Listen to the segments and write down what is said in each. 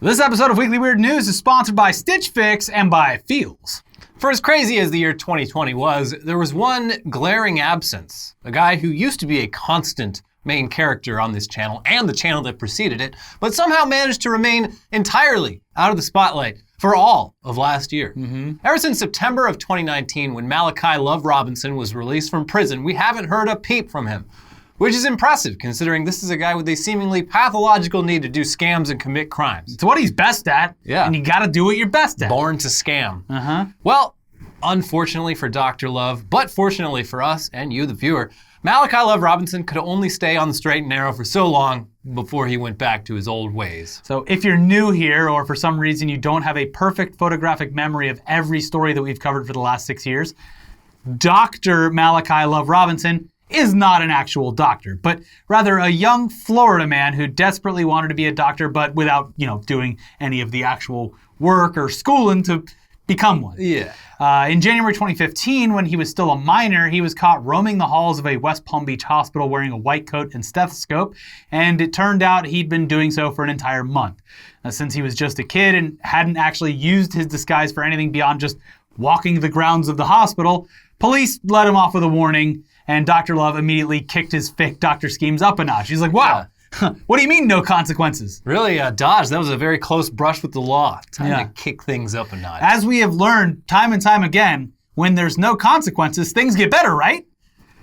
This episode of Weekly Weird News is sponsored by Stitch Fix and by Feels. For as crazy as the year 2020 was, there was one glaring absence. A guy who used to be a constant main character on this channel and the channel that preceded it, but somehow managed to remain entirely out of the spotlight for all of last year. Ever since September of 2019, when Malachi Love Robinson was released from prison, we haven't heard a peep from him. Which is impressive, considering this is a guy with a seemingly pathological need to do scams and commit crimes. It's what he's best at, and you gotta do what you're best at. Born to scam. Well, unfortunately for Dr. Love, but fortunately for us and you, the viewer, Malachi Love Robinson could only stay on the straight and narrow for so long before he went back to his old ways. So if you're new here, or for some reason you don't have a perfect photographic memory of every story that we've covered for the last 6 years, Dr. Malachi Love Robinson is not an actual doctor, but rather a young Florida man who desperately wanted to be a doctor, but without, doing any of the actual work or schooling to become one. In January 2015, when he was still a minor, he was caught roaming the halls of a West Palm Beach hospital wearing a white coat and stethoscope, and it turned out he'd been doing so for an entire month. Since he was just a kid and hadn't actually used his disguise for anything beyond just walking the grounds of the hospital, police let him off with a warning, and Dr. Love immediately kicked his fake doctor schemes up a notch. He's like, wow, what do you mean no consequences? Really, Dodge, that was a very close brush with the law. Time to kick things up a notch. As we have learned time and time again, when there's no consequences, things get better, right?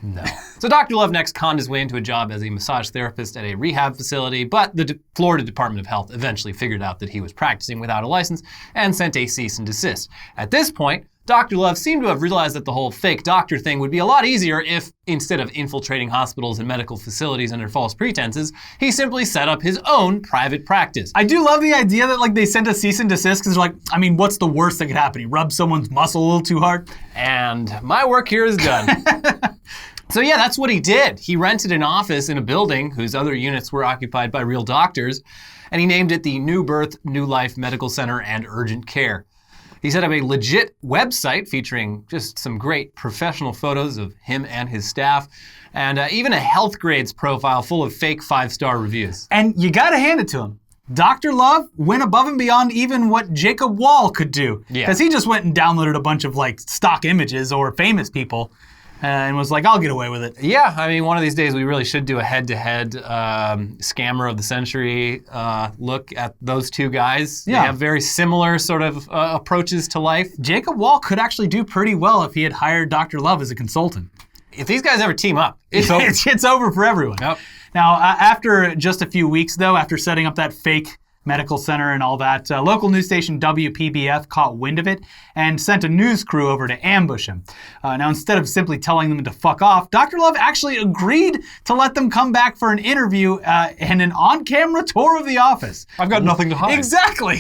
No. So Dr. Love next conned his way into a job as a massage therapist at a rehab facility, but the Florida Department of Health eventually figured out that he was practicing without a license and sent a cease and desist. At this point, Dr. Love seemed to have realized that the whole fake doctor thing would be a lot easier if, instead of infiltrating hospitals and medical facilities under false pretenses, he simply set up his own private practice. I do love the idea that they sent a cease and desist because they're like, I mean, what's the worst that could happen? You rub someone's muscle a little too hard? And my work here is done. So yeah, that's what he did. He rented an office in a building whose other units were occupied by real doctors, and he named it the New Birth, New Life Medical Center and Urgent Care. He set up a legit website featuring just some great professional photos of him and his staff, and even a health grades profile full of fake 5-star reviews. And you gotta hand it to him. Dr. Love went above and beyond even what Jacob Wall could do. Because he just went and downloaded a bunch of stock images or famous people and was like, I'll get away with it. Yeah, I mean, one of these days we really should do a head-to-head scammer of the century look at those two guys. They have very similar sort of approaches to life. Jacob Wall could actually do pretty well if he had hired Dr. Love as a consultant. If these guys ever team up, it's over. It's over for everyone. Yep. Now, after just a few weeks, though, after setting up that fake medical center and all that, local news station WPBF caught wind of it and sent a news crew over to ambush him. Now, instead of simply telling them to fuck off, Dr. Love actually agreed to let them come back for an interview and an on-camera tour of the office. I've got nothing to hide. Exactly.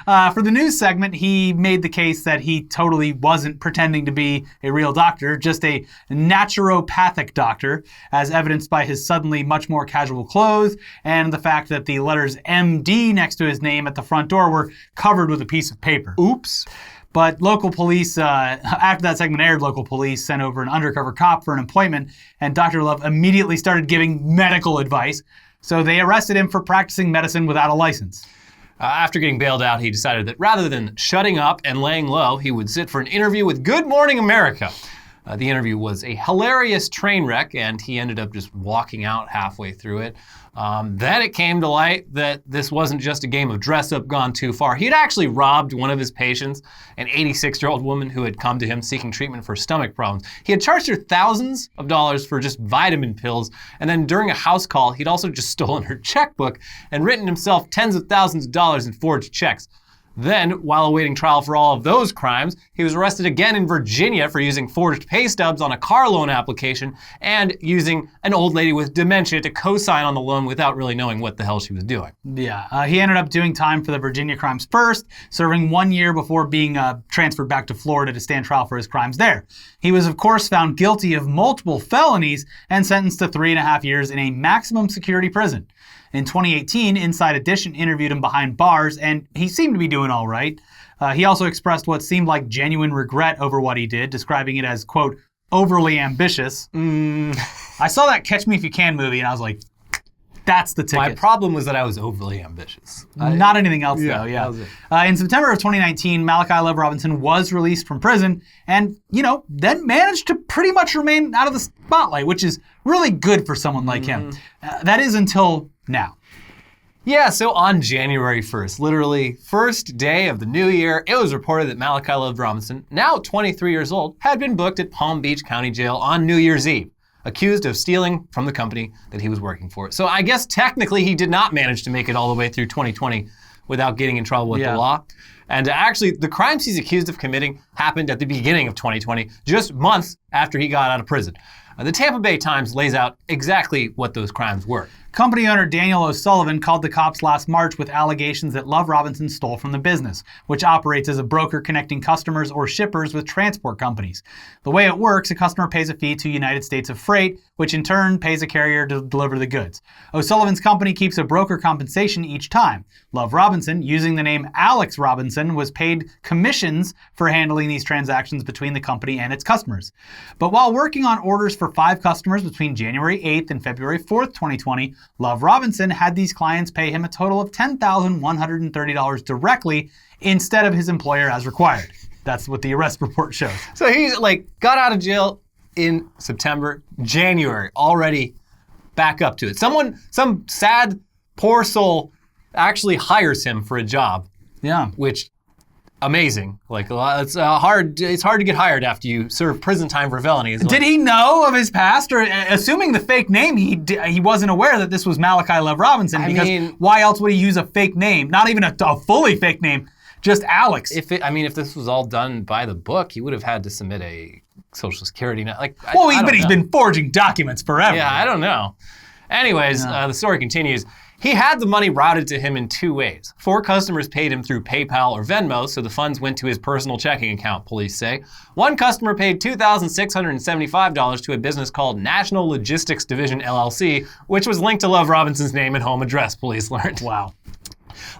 For the news segment, he made the case that he totally wasn't pretending to be a real doctor, just a naturopathic doctor, as evidenced by his suddenly much more casual clothes and the fact that the letters MD next to his name at the front door were covered with a piece of paper. Oops. But local police, after that segment aired, local police sent over an undercover cop for an appointment, and Dr. Love immediately started giving medical advice, so they arrested him for practicing medicine without a license. After getting bailed out, he decided that rather than shutting up and laying low, he would sit for an interview with Good Morning America. The interview was a hilarious train wreck, and he ended up just walking out halfway through it. Then it came to light that this wasn't just a game of dress-up gone too far. He had actually robbed one of his patients, an 86-year-old woman who had come to him seeking treatment for stomach problems. He had charged her thousands of dollars for just vitamin pills, and then during a house call, he'd also just stolen her checkbook and written himself tens of thousands of dollars in forged checks. Then, while awaiting trial for all of those crimes, he was arrested again in Virginia for using forged pay stubs on a car loan application and using an old lady with dementia to co-sign on the loan without really knowing what the hell she was doing. Yeah, he ended up doing time for the Virginia crimes first, serving 1 year before being transferred back to Florida to stand trial for his crimes there. He was, of course, found guilty of multiple felonies and sentenced to 3.5 years in a maximum security prison. In 2018, Inside Edition interviewed him behind bars, and he seemed to be doing all right. He also expressed what seemed like genuine regret over what he did, describing it as, quote, overly ambitious. I saw that Catch Me If You Can movie, and I was like, That's the ticket. My problem was that I was overly ambitious. Not anything else, though, that yeah. was it. In September of 2019, Malachi Love Robinson was released from prison and, then managed to pretty much remain out of the spotlight, which is really good for someone like him. That is until now. Yeah, so on January 1st, literally first day of the new year, it was reported that Malachi Love Robinson, now 23 years old, had been booked at Palm Beach County Jail on New Year's Eve, accused of stealing from the company that he was working for. So I guess technically he did not manage to make it all the way through 2020 without getting in trouble with the law. And actually, the crimes he's accused of committing happened at the beginning of 2020, just months after he got out of prison. The Tampa Bay Times lays out exactly what those crimes were. Company owner Daniel O'Sullivan called the cops last March with allegations that Love Robinson stole from the business, which operates as a broker connecting customers or shippers with transport companies. The way it works, a customer pays a fee to United States of Freight, which in turn pays a carrier to deliver the goods. O'Sullivan's company keeps a broker compensation each time. Love Robinson, using the name Alex Robinson, was paid commissions for handling these transactions between the company and its customers. But while working on orders for 5 customers between January 8th and February 4th, 2020, Love Robinson had these clients pay him a total of $10,130 directly instead of his employer as required. That's what the arrest report shows. So he got out of jail in September, January, already back up to it. Some sad, poor soul actually hires him for a job. Yeah. Which, amazing. It's hard to get hired after you serve prison time for felonies. Did he know of his past, or assuming the fake name, he wasn't aware that this was Malachi Love Robinson? Because why else would he use a fake name? Not even a fully fake name, just Alex. If this was all done by the book, he would have had to submit a Social Security. But he's been forging documents forever. Yeah, I don't know. Anyways, the story continues. He had the money routed to him in 2 ways. 4 customers paid him through PayPal or Venmo, so the funds went to his personal checking account, police say. 1 customer paid $2,675 to a business called National Logistics Division LLC, which was linked to Love Robinson's name and home address, police learned. Wow.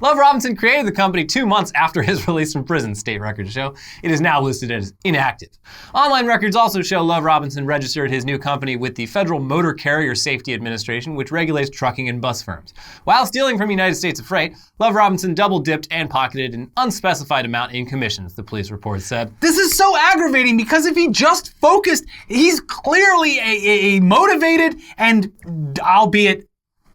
Love Robinson created the company 2 months after his release from prison, state records show. It is now listed as inactive. Online records also show Love Robinson registered his new company with the Federal Motor Carrier Safety Administration, which regulates trucking and bus firms. While stealing from United States of Freight, Love Robinson double-dipped and pocketed an unspecified amount in commissions, the police report said. This is so aggravating because if he just focused, he's clearly a motivated and, albeit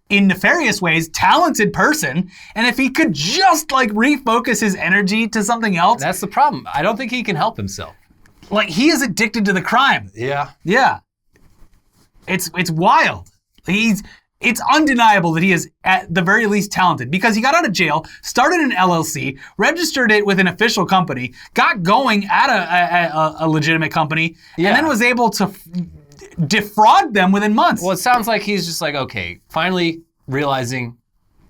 in nefarious ways, talented person. And if he could just refocus his energy to something else. That's the problem. I don't think he can help himself. He is addicted to the crime. Yeah. Yeah. It's wild. It's undeniable that he is at the very least talented because he got out of jail, started an LLC, registered it with an official company, got going at a legitimate company, and then was able to defraud them within months. Well, it sounds like he's just okay, finally realizing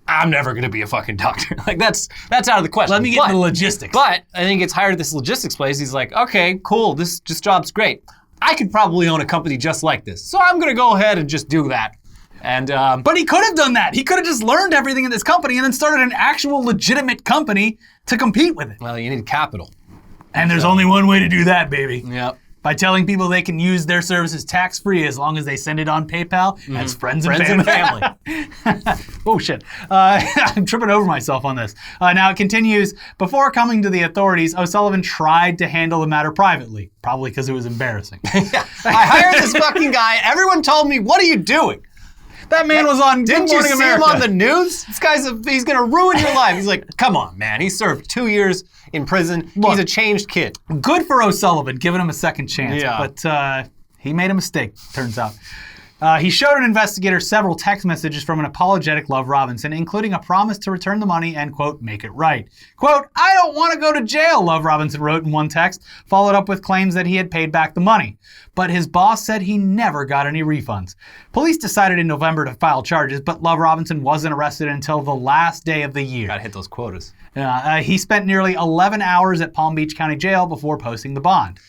I'm never going to be a fucking doctor. That's out of the question. Let me get into the logistics. But I think he gets hired at this logistics place. He's like, okay, cool, this job's great. I could probably own a company just like this. So I'm going to go ahead and just do that. And But he could have done that. He could have just learned everything in this company and then started an actual legitimate company to compete with it. Well, you need capital. And there's only one way to do that, baby. Yep. By telling people they can use their services tax-free as long as they send it on PayPal as friends and family. Oh, shit. I'm tripping over myself on this. Now, it continues. Before coming to the authorities, O'Sullivan tried to handle the matter privately, probably because it was embarrassing. I hired this fucking guy. Everyone told me, what are you doing? That man was on Good Morning America. Didn't you see him on the news? This guy's he's going to ruin your life. He's like, come on, man. He served 2 years in prison. Look, he's a changed kid. Good for O'Sullivan, giving him a second chance. Yeah. But he made a mistake, turns out. He showed an investigator several text messages from an apologetic Love Robinson, including a promise to return the money and, quote, make it right. Quote, I don't want to go to jail, Love Robinson wrote in one text, followed up with claims that he had paid back the money. But his boss said he never got any refunds. Police decided in November to file charges, but Love Robinson wasn't arrested until the last day of the year. Gotta hit those quotas. He spent nearly 11 hours at Palm Beach County Jail before posting the bond.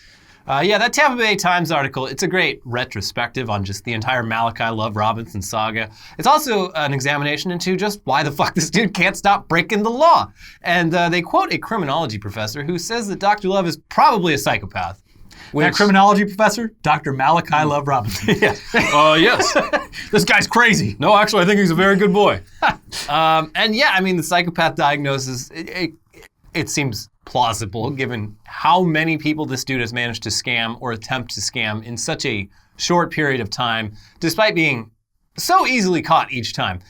That Tampa Bay Times article, it's a great retrospective on just the entire Malachi Love Robinson saga. It's also an examination into just why the fuck this dude can't stop breaking the law. And they quote a criminology professor who says that Dr. Love is probably a psychopath. That criminology professor, Dr. Malachi Love Robinson. Yes. This guy's crazy. No, actually, I think he's a very good boy. And yeah, I mean, the psychopath diagnosis, it seems plausible given how many people this dude has managed to scam or attempt to scam in such a short period of time, despite being so easily caught each time.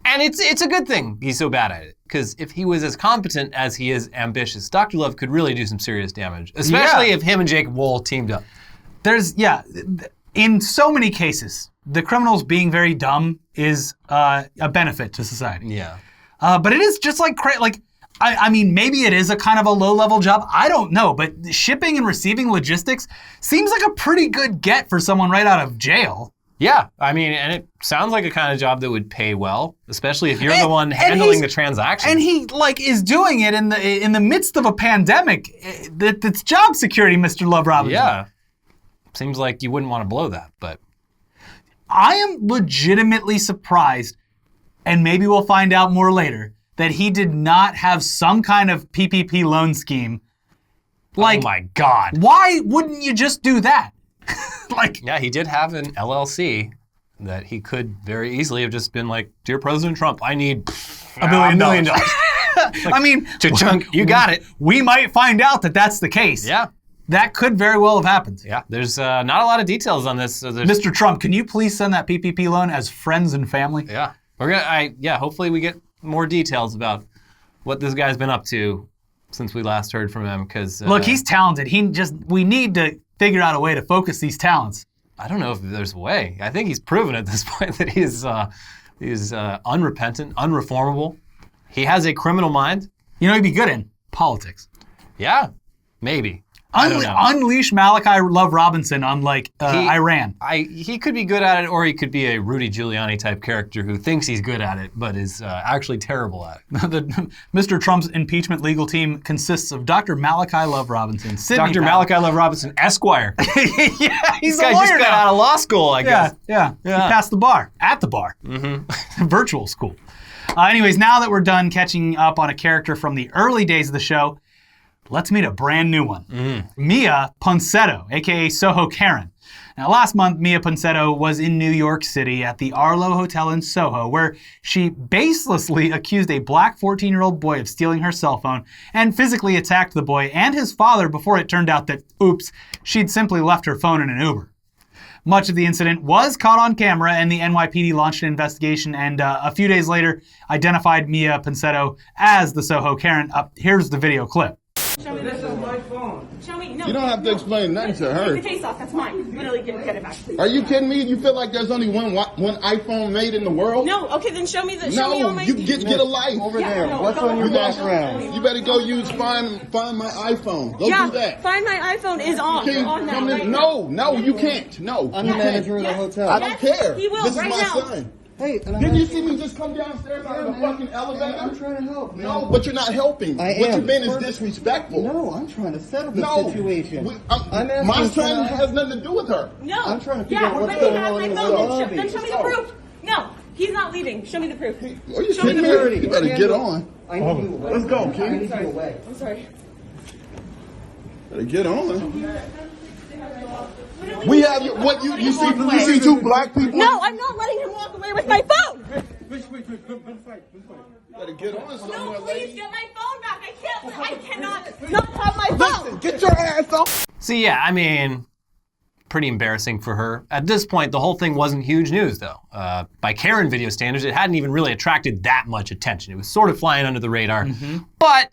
And it's a good thing he's so bad at it, because if he was as competent as he is ambitious, Dr. Love could really do some serious damage, especially if him and Jacob Wohl teamed up. In so many cases, the criminals being very dumb is a benefit to society. Yeah. But it is just like I mean, maybe it is a kind of a low-level job. I don't know, but shipping and receiving logistics seems like a pretty good get for someone right out of jail. Yeah, I mean, and it sounds like a kind of job that would pay well, especially if you're the one handling the transaction. And he is doing it in the midst of a pandemic. That's job security, Mr. Love Robinson. Yeah, seems like you wouldn't want to blow that, but I am legitimately surprised, and maybe we'll find out more later, that he did not have some kind of PPP loan scheme. Oh my God! Why wouldn't you just do that? Yeah, he did have an LLC that he could very easily have just been like, "Dear President Trump, I need $1 million." I mean, chunk, you got it. We might find out that that's the case. Yeah. That could very well have happened. Yeah, there's not a lot of details on this. So Mr. Trump, can you please send that PPP loan as friends and family? Yeah, hopefully we get more details about what this guy's been up to since we last heard from him. Because look, he's talented. We need to figure out a way to focus these talents. I don't know if there's a way. I think he's proven at this point that he's unrepentant, unreformable. He has a criminal mind. You know, he'd be good in politics. Yeah, maybe. I don't know. Unleash Malachi Love Robinson on Iran. He could be good at it, or he could be a Rudy Giuliani type character who thinks he's good at it, but is actually terrible at it. Mr. Trump's impeachment legal team consists of Dr. Malachi Love Robinson, Dr. Malachi Love Robinson, Esquire. Yeah, he's a guy lawyer just got now. out of law school, I guess. Yeah. He passed the bar. At the bar. Mm-hmm. Virtual school. Anyways, now that we're done catching up on a character from the early days of the show, let's meet a brand new one. Miya Ponsetto, aka SoHo Karen. Now, last month, Miya Ponsetto was in New York City at the Arlo Hotel in SoHo, where she baselessly accused a black 14-year-old boy of stealing her cell phone and physically attacked the boy and his father before it turned out that, oops, she'd simply left her phone in an Uber. Much of the incident was caught on camera, and the NYPD launched an investigation and a few days later identified Miya Ponsetto as the SoHo Karen. Here's the video clip. Show me this is my phone. Show me. No. You don't have to explain nothing to her. Take the case off. That's mine. Literally, get it back, please. Are you kidding me? You feel like there's only one iPhone made in the world? No. Okay, then show me the. No, show me all my... you get a life. Over Yeah, there. no, What's go on your on. background? You better go use find my iPhone. Go Yeah, do that. find my iPhone is on. Can you On that come in? right No, you can't. No, I'm you the manager of can't. the hotel. I don't care. He will This right is my now. son. Hey, and Didn't you see me just come downstairs out of the fucking elevator? I'm trying to help, man. No, but you're not helping. I What am. you've been is disrespectful. No, I'm trying to settle the No. situation. My asking, son can I- has nothing to do with her. No. I'm trying to figure yeah, out what's but going he has on my in the phone. lobby. Then show me the proof. No, he's not leaving. Show me the proof. Are you Show me kidding the me? proof. You better get on. I need you away. Let's go, I kid. need you away. I'm sorry. Better get on. We have you. What you see two black people? No, I'm not letting him walk away with my phone. Wait. Better get on No, somewhere, please lady. get my phone back. I cannot not have my phone. Listen, get your ass off. See, yeah, I mean, pretty embarrassing for her. At this point, the whole thing wasn't huge news, though. By Karen video standards, it hadn't even really attracted that much attention. It was sort of flying under the radar. But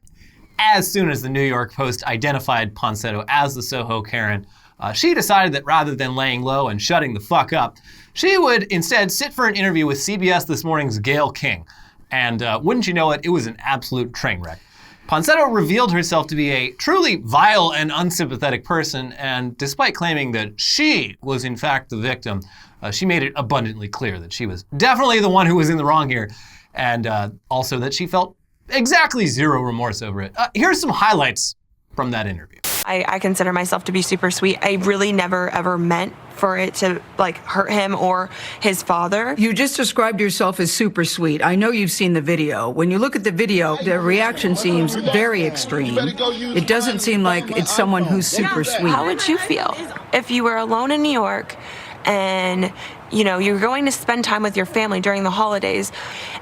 as soon as the New York Post identified Ponsetto as the SoHo Karen, she decided that rather than laying low and shutting the fuck up, she would instead sit for an interview with CBS This Morning's Gail King. And wouldn't you know it, it was an absolute train wreck. Ponsetto revealed herself to be a truly vile and unsympathetic person, and despite claiming that she was in fact the victim, she made it abundantly clear that she was definitely the one who was in the wrong here, and also that she felt exactly zero remorse over it. Here's some highlights from that interview. I consider myself to be super sweet. I really never ever meant for it to like hurt him or his father. You just described yourself as super sweet. I know you've seen the video. When you look at the video, the reaction seems very extreme. It doesn't seem like it's someone who's super sweet. How would you feel if you were alone in New York and you're going to spend time with your family during the holidays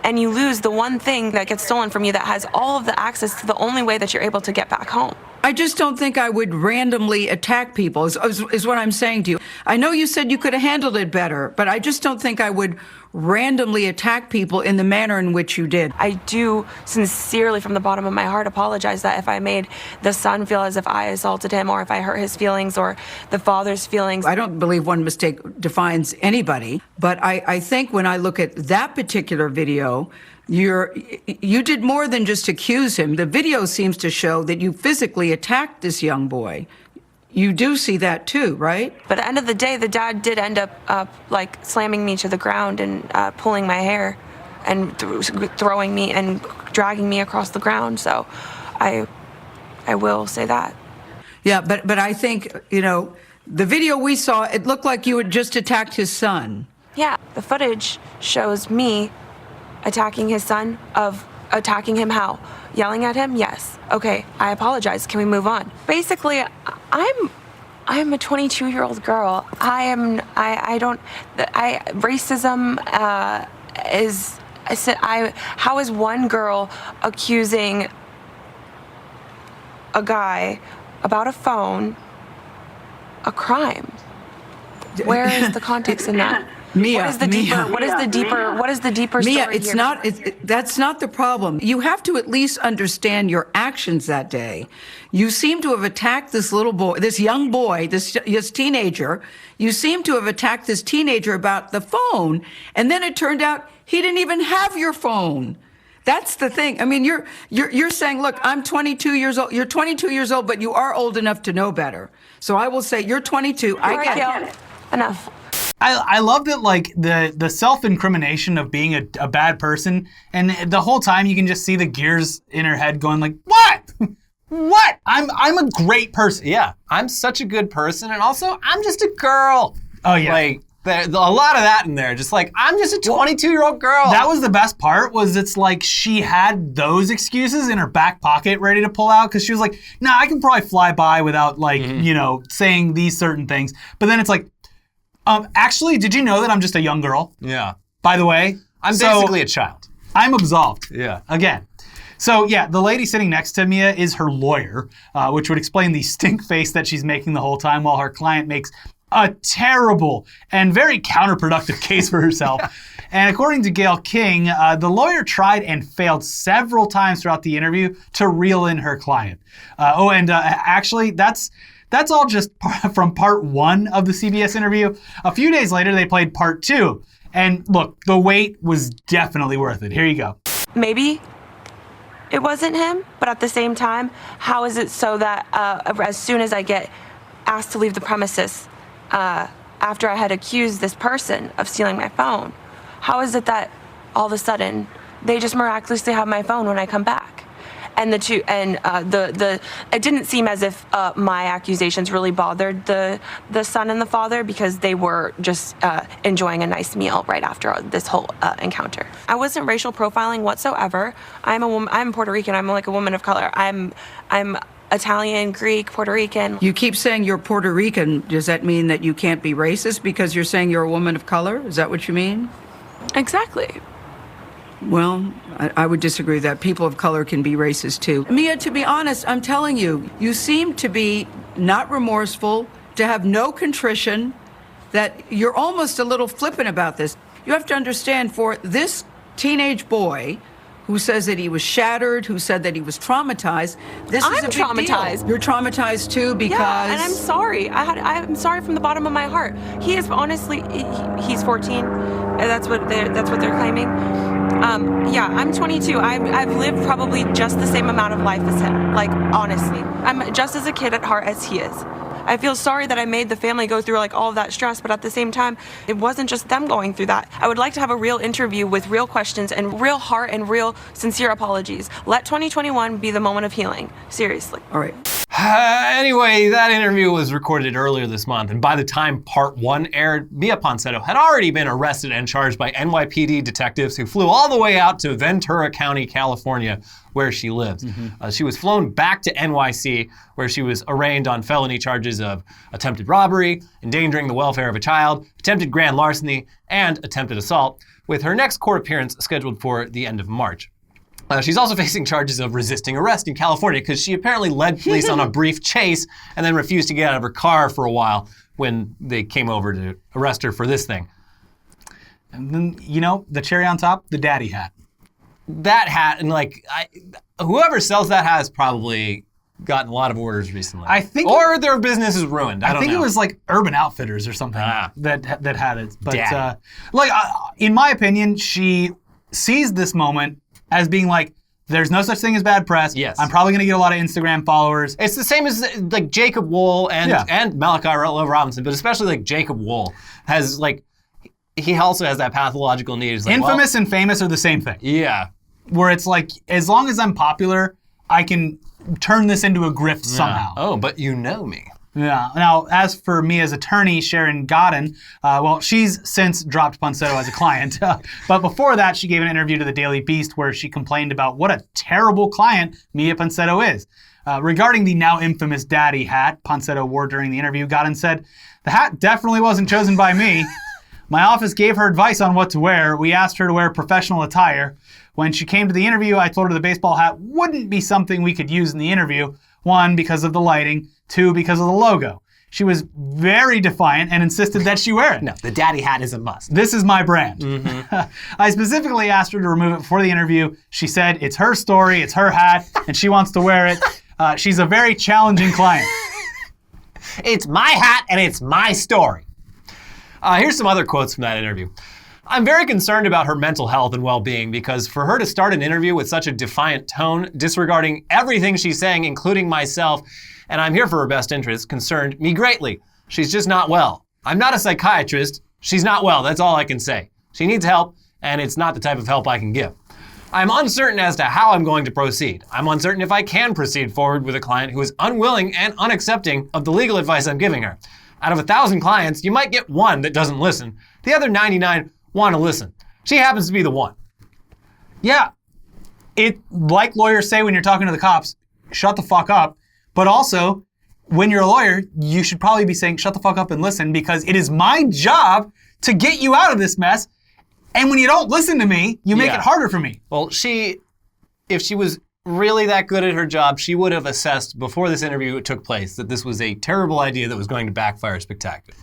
and you lose the one thing that gets stolen from you that has all of the access to the only way that you're able to get back home? I just don't think I would randomly attack people, is what I'm saying to you. I know you said you could have handled it better, but I just don't think I would randomly attack people in the manner in which you did. I do sincerely, from the bottom of my heart, apologize that if I made the son feel as if I assaulted him or if I hurt his feelings or the father's feelings. I don't believe one mistake defines anybody, but I think when I look at that particular video, you did more than just accuse him. The video seems to show that you physically attacked this young boy. You do see that too, right? But at the end of the day, the dad did end up like slamming me to the ground and pulling my hair and throwing me and dragging me across the ground. So I will say that. Yeah, but I think, the video we saw, it looked like you had just attacked his son. Yeah, the footage shows me attacking his son. Attacking him how? Yelling at him? Yes. Okay, I apologize. Can we move on? Basically, I'm a 22-year-old girl. Racism how is one girl accusing a guy about a phone a crime? Where is the context in that? Miya, what is the deeper Miya, story it's here? not. That's not the problem. You have to at least understand your actions that day. You seem to have attacked this little boy, this young boy, this teenager. You seem to have attacked this teenager about the phone, and then it turned out he didn't even have your phone. That's the thing. I mean, you're saying, look, I'm 22 years old. You're 22 years old, but you are old enough to know better. So I will say, you're 22. I get it. Enough. I love that, like, the self-incrimination of being a bad person, and the whole time you can just see the gears in her head going like, what? What? I'm a great person. Yeah, I'm such a good person, and also I'm just a girl. Oh yeah. Like, there's a lot of that in there. Just like, I'm just a 22-year-old girl. That was the best part, was it's like she had those excuses in her back pocket ready to pull out, because she was like, nah, I can probably fly by without, like, saying these certain things. But then it's like, actually, did you know that I'm just a young girl? Yeah. By the way. I'm basically a child. I'm absolved. Yeah. Again. So yeah, the lady sitting next to Miya is her lawyer, which would explain the stink face that she's making the whole time while her client makes a terrible and very counterproductive case for herself. And according to Gail King, the lawyer tried and failed several times throughout the interview to reel in her client. Actually, that's all just from part 1 of the CBS interview. A few days later, they played part 2. And look, the wait was definitely worth it. Here you go. Maybe it wasn't him, but at the same time, how is it so that as soon as I get asked to leave the premises after I had accused this person of stealing my phone, how is it that all of a sudden they just miraculously have my phone when I come back? And it didn't seem as if my accusations really bothered the son and the father, because they were just enjoying a nice meal right after this whole encounter. I wasn't racial profiling whatsoever. I'm a woman. I'm Puerto Rican. I'm like a woman of color. I'm Italian, Greek, Puerto Rican. You keep saying you're Puerto Rican. Does that mean that you can't be racist because you're saying you're a woman of color? Is that what you mean? Exactly. Well, I would disagree with that. People of color can be racist too. Miya, to be honest, I'm telling you, you seem to be not remorseful, to have no contrition, that you're almost a little flippant about this. You have to understand, for this teenage boy who says that he was shattered, who said that he was traumatized, this is a big traumatized. deal. You're traumatized too because... Yeah, and I'm sorry. I'm sorry from the bottom of my heart. He is honestly, he's 14. That's what they're claiming. Yeah, I'm 22. I've lived probably just the same amount of life as him. Like, honestly. I'm just as a kid at heart as he is. I feel sorry that I made the family go through like all of that stress, but at the same time, it wasn't just them going through that. I would like to have a real interview with real questions and real heart and real sincere apologies. Let 2021 be the moment of healing. Seriously. All right. Anyway, that interview was recorded earlier this month, and by the time part 1 aired, Miya Poncetto had already been arrested and charged by NYPD detectives who flew all the way out to Ventura County, California, where she lives. She was flown back to NYC, where she was arraigned on felony charges of attempted robbery, endangering the welfare of a child, attempted grand larceny, and attempted assault, with her next court appearance scheduled for the end of March. She's also facing charges of resisting arrest in California because she apparently led police on a brief chase and then refused to get out of her car for a while when they came over to arrest her for this thing. And then, you know, the cherry on top, the daddy hat. That hat, and whoever sells that hat has probably gotten a lot of orders recently. I think, or their business is ruined. I don't know. think it was like Urban Outfitters or something that had it. But Daddy. in my opinion, she sees this moment as being like, there's no such thing as bad press. Yes. I'm probably going to get a lot of Instagram followers. It's the same as like Jacob Wool and Malachi Love Robinson, but especially like Jacob Wool has like, he also has that pathological need. Like, Infamous and famous are the same thing. Yeah. Where it's like, as long as I'm popular, I can turn this into a grift somehow. Oh, but you know me. Yeah. Now, as for Mia's attorney, Sharon Godden, she's since dropped Poncetto as a client. But before that, she gave an interview to the Daily Beast where she complained about what a terrible client Miya Poncetto is. Regarding the now infamous daddy hat Poncetto wore during the interview, Godden said, "The hat definitely wasn't chosen by me. My office gave her advice on what to wear. We asked her to wear professional attire. When she came to the interview, I told her the baseball hat wouldn't be something we could use in the interview. 1, because of the lighting. 2, because of the logo. She was very defiant and insisted that she wear it. No, the daddy hat is a must. This is my brand." I specifically asked her to remove it before the interview. She said it's her story, it's her hat, and she wants to wear it. She's a very challenging client. It's my hat and it's my story. Here's some other quotes from that interview. "I'm very concerned about her mental health and well-being because for her to start an interview with such a defiant tone, disregarding everything she's saying, including myself, and I'm here for her best interest, concerned me greatly. She's just not well. I'm not a psychiatrist. She's not well, that's all I can say. She needs help, and it's not the type of help I can give. I'm uncertain as to how I'm going to proceed. I'm uncertain if I can proceed forward with a client who is unwilling and unaccepting of the legal advice I'm giving her. Out of 1,000 clients, you might get one that doesn't listen. The other 99 want to listen. She happens to be the one." Yeah. It, like lawyers say when you're talking to the cops, shut the fuck up. But also, when you're a lawyer, you should probably be saying, shut the fuck up and listen, because it is my job to get you out of this mess. And when you don't listen to me, you make it harder for me. Well, if she was really that good at her job, she would have assessed before this interview took place that this was a terrible idea that was going to backfire spectacularly.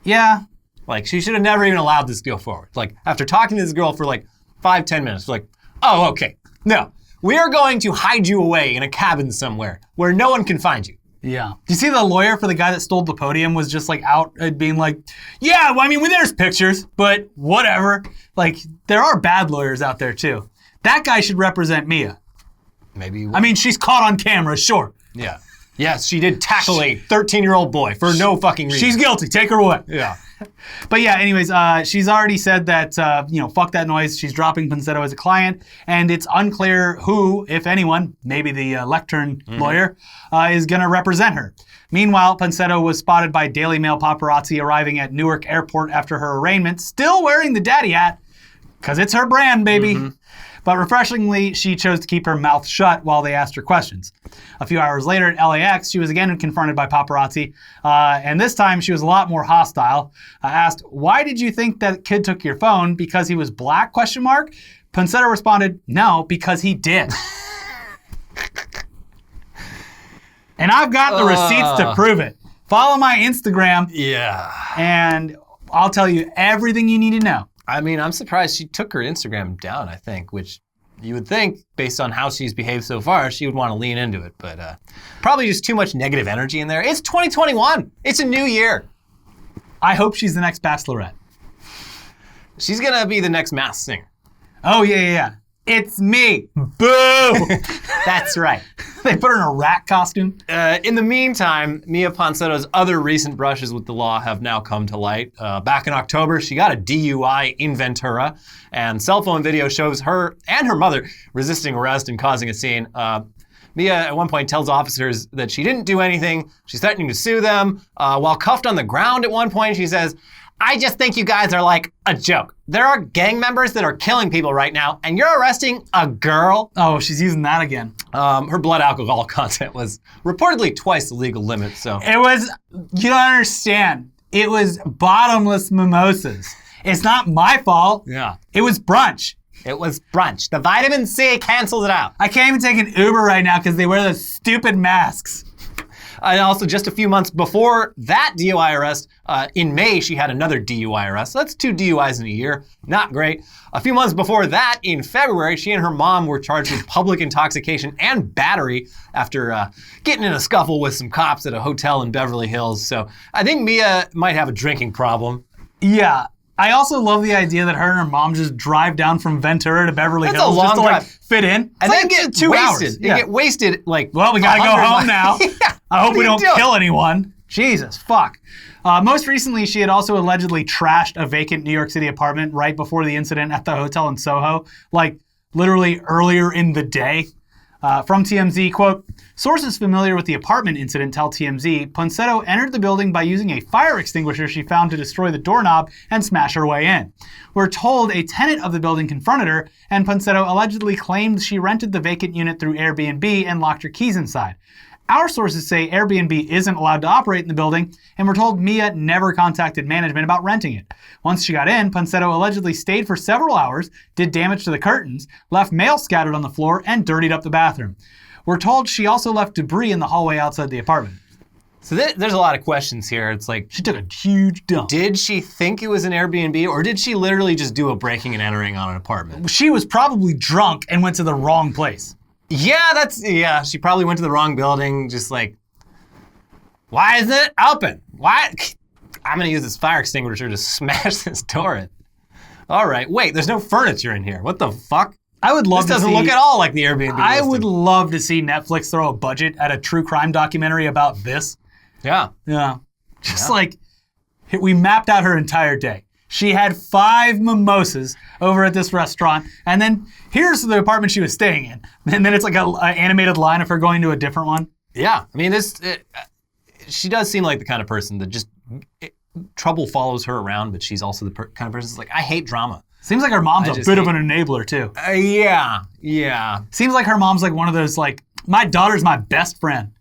Yeah. Like, she should have never even allowed this to go forward. Like, after talking to this girl for like 5-10 minutes, like, oh, okay. No, we are going to hide you away in a cabin somewhere where no one can find you. Yeah. Do you see the lawyer for the guy that stole the podium was just like out being like, yeah, well, I mean, there's pictures, but whatever. Like, there are bad lawyers out there too. That guy should represent Miya. Maybe. I mean, she's caught on camera, sure. Yeah. Yes, she did tackle a 13-year-old boy for no fucking reason. She's guilty. Take her away. Yeah. But yeah, anyways, she's already said that, fuck that noise. She's dropping Poncetto as a client, and it's unclear who, if anyone, maybe the lectern lawyer, is going to represent her. Meanwhile, Poncetto was spotted by Daily Mail paparazzi arriving at Newark Airport after her arraignment, still wearing the daddy hat, because it's her brand, baby. But refreshingly, she chose to keep her mouth shut while they asked her questions. A few hours later at LAX, she was again confronted by paparazzi, and this time she was a lot more hostile. Asked, "Why did you think that kid took your phone? Because he was black, ? Poncetto responded, "No, because he did." And I've got the receipts to prove it. Follow my Instagram. Yeah. And I'll tell you everything you need to know. I mean, I'm surprised she took her Instagram down, I think, which you would think, based on how she's behaved so far, she would want to lean into it. But probably just too much negative energy in there. It's 2021. It's a new year. I hope she's the next Bachelorette. She's going to be the next Masked Singer. Oh, yeah. It's me. Boo! That's right. They put her in a rat costume. In the meantime, Miya Poncetto's other recent brushes with the law have now come to light. Back in October, she got a DUI in Ventura, and cell phone video shows her and her mother resisting arrest and causing a scene. Miya at one point tells officers that she didn't do anything. She's threatening to sue them. While cuffed on the ground at one point, she says, "I just think you guys are like a joke. There are gang members that are killing people right now, and you're arresting a girl?" Oh, she's using that again. Her blood alcohol content was reportedly twice the legal limit, so. It was, you don't understand. It was bottomless mimosas. It's not my fault. Yeah. It was brunch. It was brunch. The vitamin C cancels it out. I can't even take an Uber right now because they wear those stupid masks. And also, just a few months before that DUI arrest, in May, she had another DUI arrest. So that's 2 DUIs in a year. Not great. A few months before that, in February, she and her mom were charged with public intoxication and battery after getting in a scuffle with some cops at a hotel in Beverly Hills. So I think Miya might have a drinking problem. Yeah. I also love the idea that her and her mom just drive down from Ventura to Beverly That's Hills a long just to drive. fit in. And It's then get 2 wasted. hours. They get wasted like. Well, we gotta go 100 home miles. now. Yeah. I hope What we are you don't doing? kill anyone. Jesus, fuck. Most recently, she had also allegedly trashed a vacant New York City apartment right before the incident at the hotel in SoHo, like literally earlier in the day. From TMZ, quote, "Sources familiar with the apartment incident tell TMZ, Poncetto entered the building by using a fire extinguisher she found to destroy the doorknob and smash her way in. We're told a tenant of the building confronted her, and Poncetto allegedly claimed she rented the vacant unit through Airbnb and locked her keys inside. Our sources say Airbnb isn't allowed to operate in the building, and we're told Miya never contacted management about renting it. Once she got in, Poncetto allegedly stayed for several hours, did damage to the curtains, left mail scattered on the floor, and dirtied up the bathroom. We're told she also left debris in the hallway outside the apartment." So there's a lot of questions here. It's like, She took a huge dump. did she think it was an Airbnb, or did she literally just do a breaking and entering on an apartment? She was probably drunk and went to the wrong place. Yeah, she probably went to the wrong building, just like, why isn't it open? Why? I'm gonna use this fire extinguisher to smash this door in. All right, wait, there's no furniture in here. What the fuck? I would love This doesn't look at all like the Airbnb I listing. would love to see Netflix throw a budget at a true crime documentary about this. Yeah. Yeah. Just like, we mapped out her entire day. She had 5 mimosas over at this restaurant, and then here's the apartment she was staying in. And then it's like an animated line of her going to a different one. Yeah, I mean, she does seem like the kind of person that just, trouble follows her around, but she's also the kind of person that's like, I hate drama. Seems like her mom's I a just bit of hate- an enabler, too. Yeah. Seems like her mom's like one of those, like, my daughter's my best friend.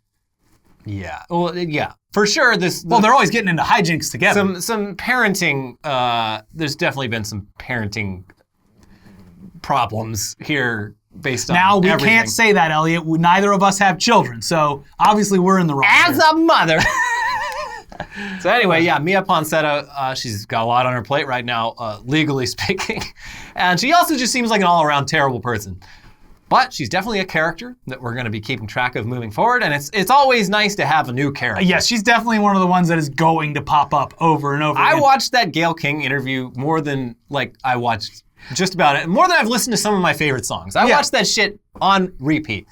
Yeah. Well, yeah. For sure, Well, they're always getting into hijinks together. some parenting, there's definitely been some parenting problems here based on Now, we everything. can't say that, Elliot. Neither of us have children, so obviously we're in the wrong. As here. a mother. So anyway, yeah, Miya Ponsetto, she's got a lot on her plate right now, legally speaking. And she also just seems like an all-around terrible person. But she's definitely a character that we're going to be keeping track of moving forward, and it's always nice to have a new character. Yes, she's definitely one of the ones that is going to pop up over and over I again. watched that Gail King interview more than, like, I watched just about it. More than I've listened to some of my favorite songs. I watched that shit on repeat.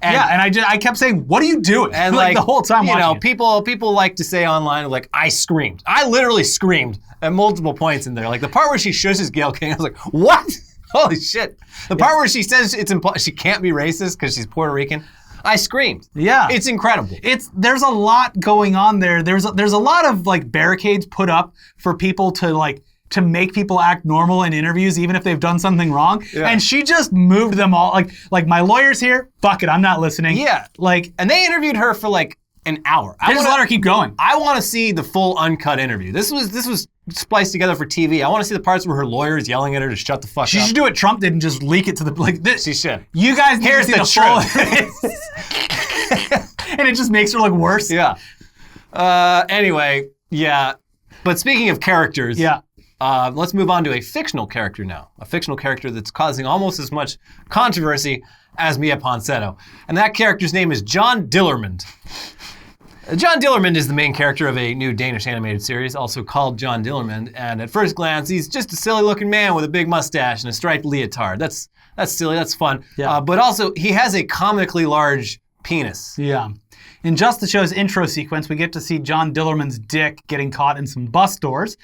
And, and I kept saying, what are you doing? And like the whole time you know, watching it. people like to say online, like, I screamed. I literally screamed at multiple points in there. Like, the part where she shushes Gail King, I was like, what? Holy shit. The part where she says she can't be racist because she's Puerto Rican, I screamed. Yeah. It's incredible. There's a lot going on there. There's a lot of like barricades put up for people to make people act normal in interviews, even if they've done something wrong. Yeah. And she just moved them all. Like my lawyer's here. Fuck it, I'm not listening. Yeah. Like, And they interviewed her for like an hour. they just let her keep going. I want to see the full uncut interview. This was spliced together for TV. I want to see the parts where her lawyer is yelling at her to shut the fuck She up. should do what Trump did and just leak it to the this. She should. You guys need Here's to see the full. And it just makes her look worse. Yeah. Anyway, yeah. But speaking of characters, Yeah. let's move on to a fictional character now. A fictional character that's causing almost as much controversy as Miya Ponsetto. And that character's name is John Dillermand. John Dillermand is the main character of a new Danish animated series, also called John Dillermand. And at first glance, he's just a silly-looking man with a big mustache and a striped leotard. That's silly. That's fun. Yeah. But also, he has a comically large penis. Yeah. In just the show's intro sequence, we get to see John Dillerman's dick getting caught in some bus doors.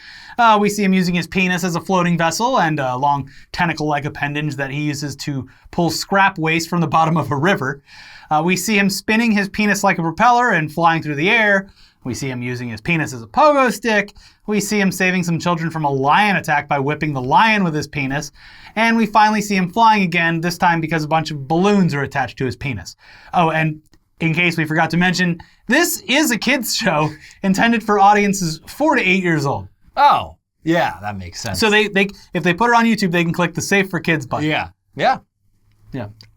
We see him using his penis as a floating vessel and a long tentacle-like appendage that he uses to pull scrap waste from the bottom of a river. We see him spinning his penis like a propeller and flying through the air. We see him using his penis as a pogo stick. We see him saving some children from a lion attack by whipping the lion with his penis. And we finally see him flying again, this time because a bunch of balloons are attached to his penis. Oh, and in case we forgot to mention, this is a kids show intended for audiences 4 to 8 years old. Oh, yeah, that makes sense. So they if they put it on YouTube, they can click the Safe for Kids button. Yeah.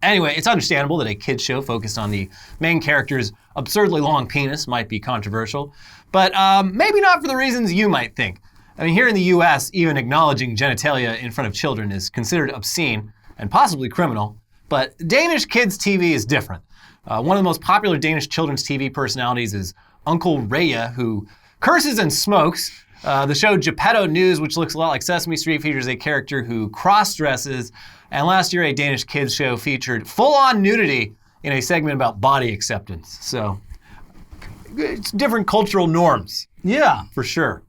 Anyway, it's understandable that a kids show focused on the main character's absurdly long penis might be controversial, but maybe not for the reasons you might think. I mean, here in the US, even acknowledging genitalia in front of children is considered obscene and possibly criminal, but Danish kids TV is different. One of the most popular Danish children's TV personalities is Uncle Raya, who curses and smokes. The show Geppetto News, which looks a lot like Sesame Street, features a character who cross-dresses. And last year, a Danish kids show featured full-on nudity in a segment about body acceptance. So, it's different cultural norms. Yeah. For sure.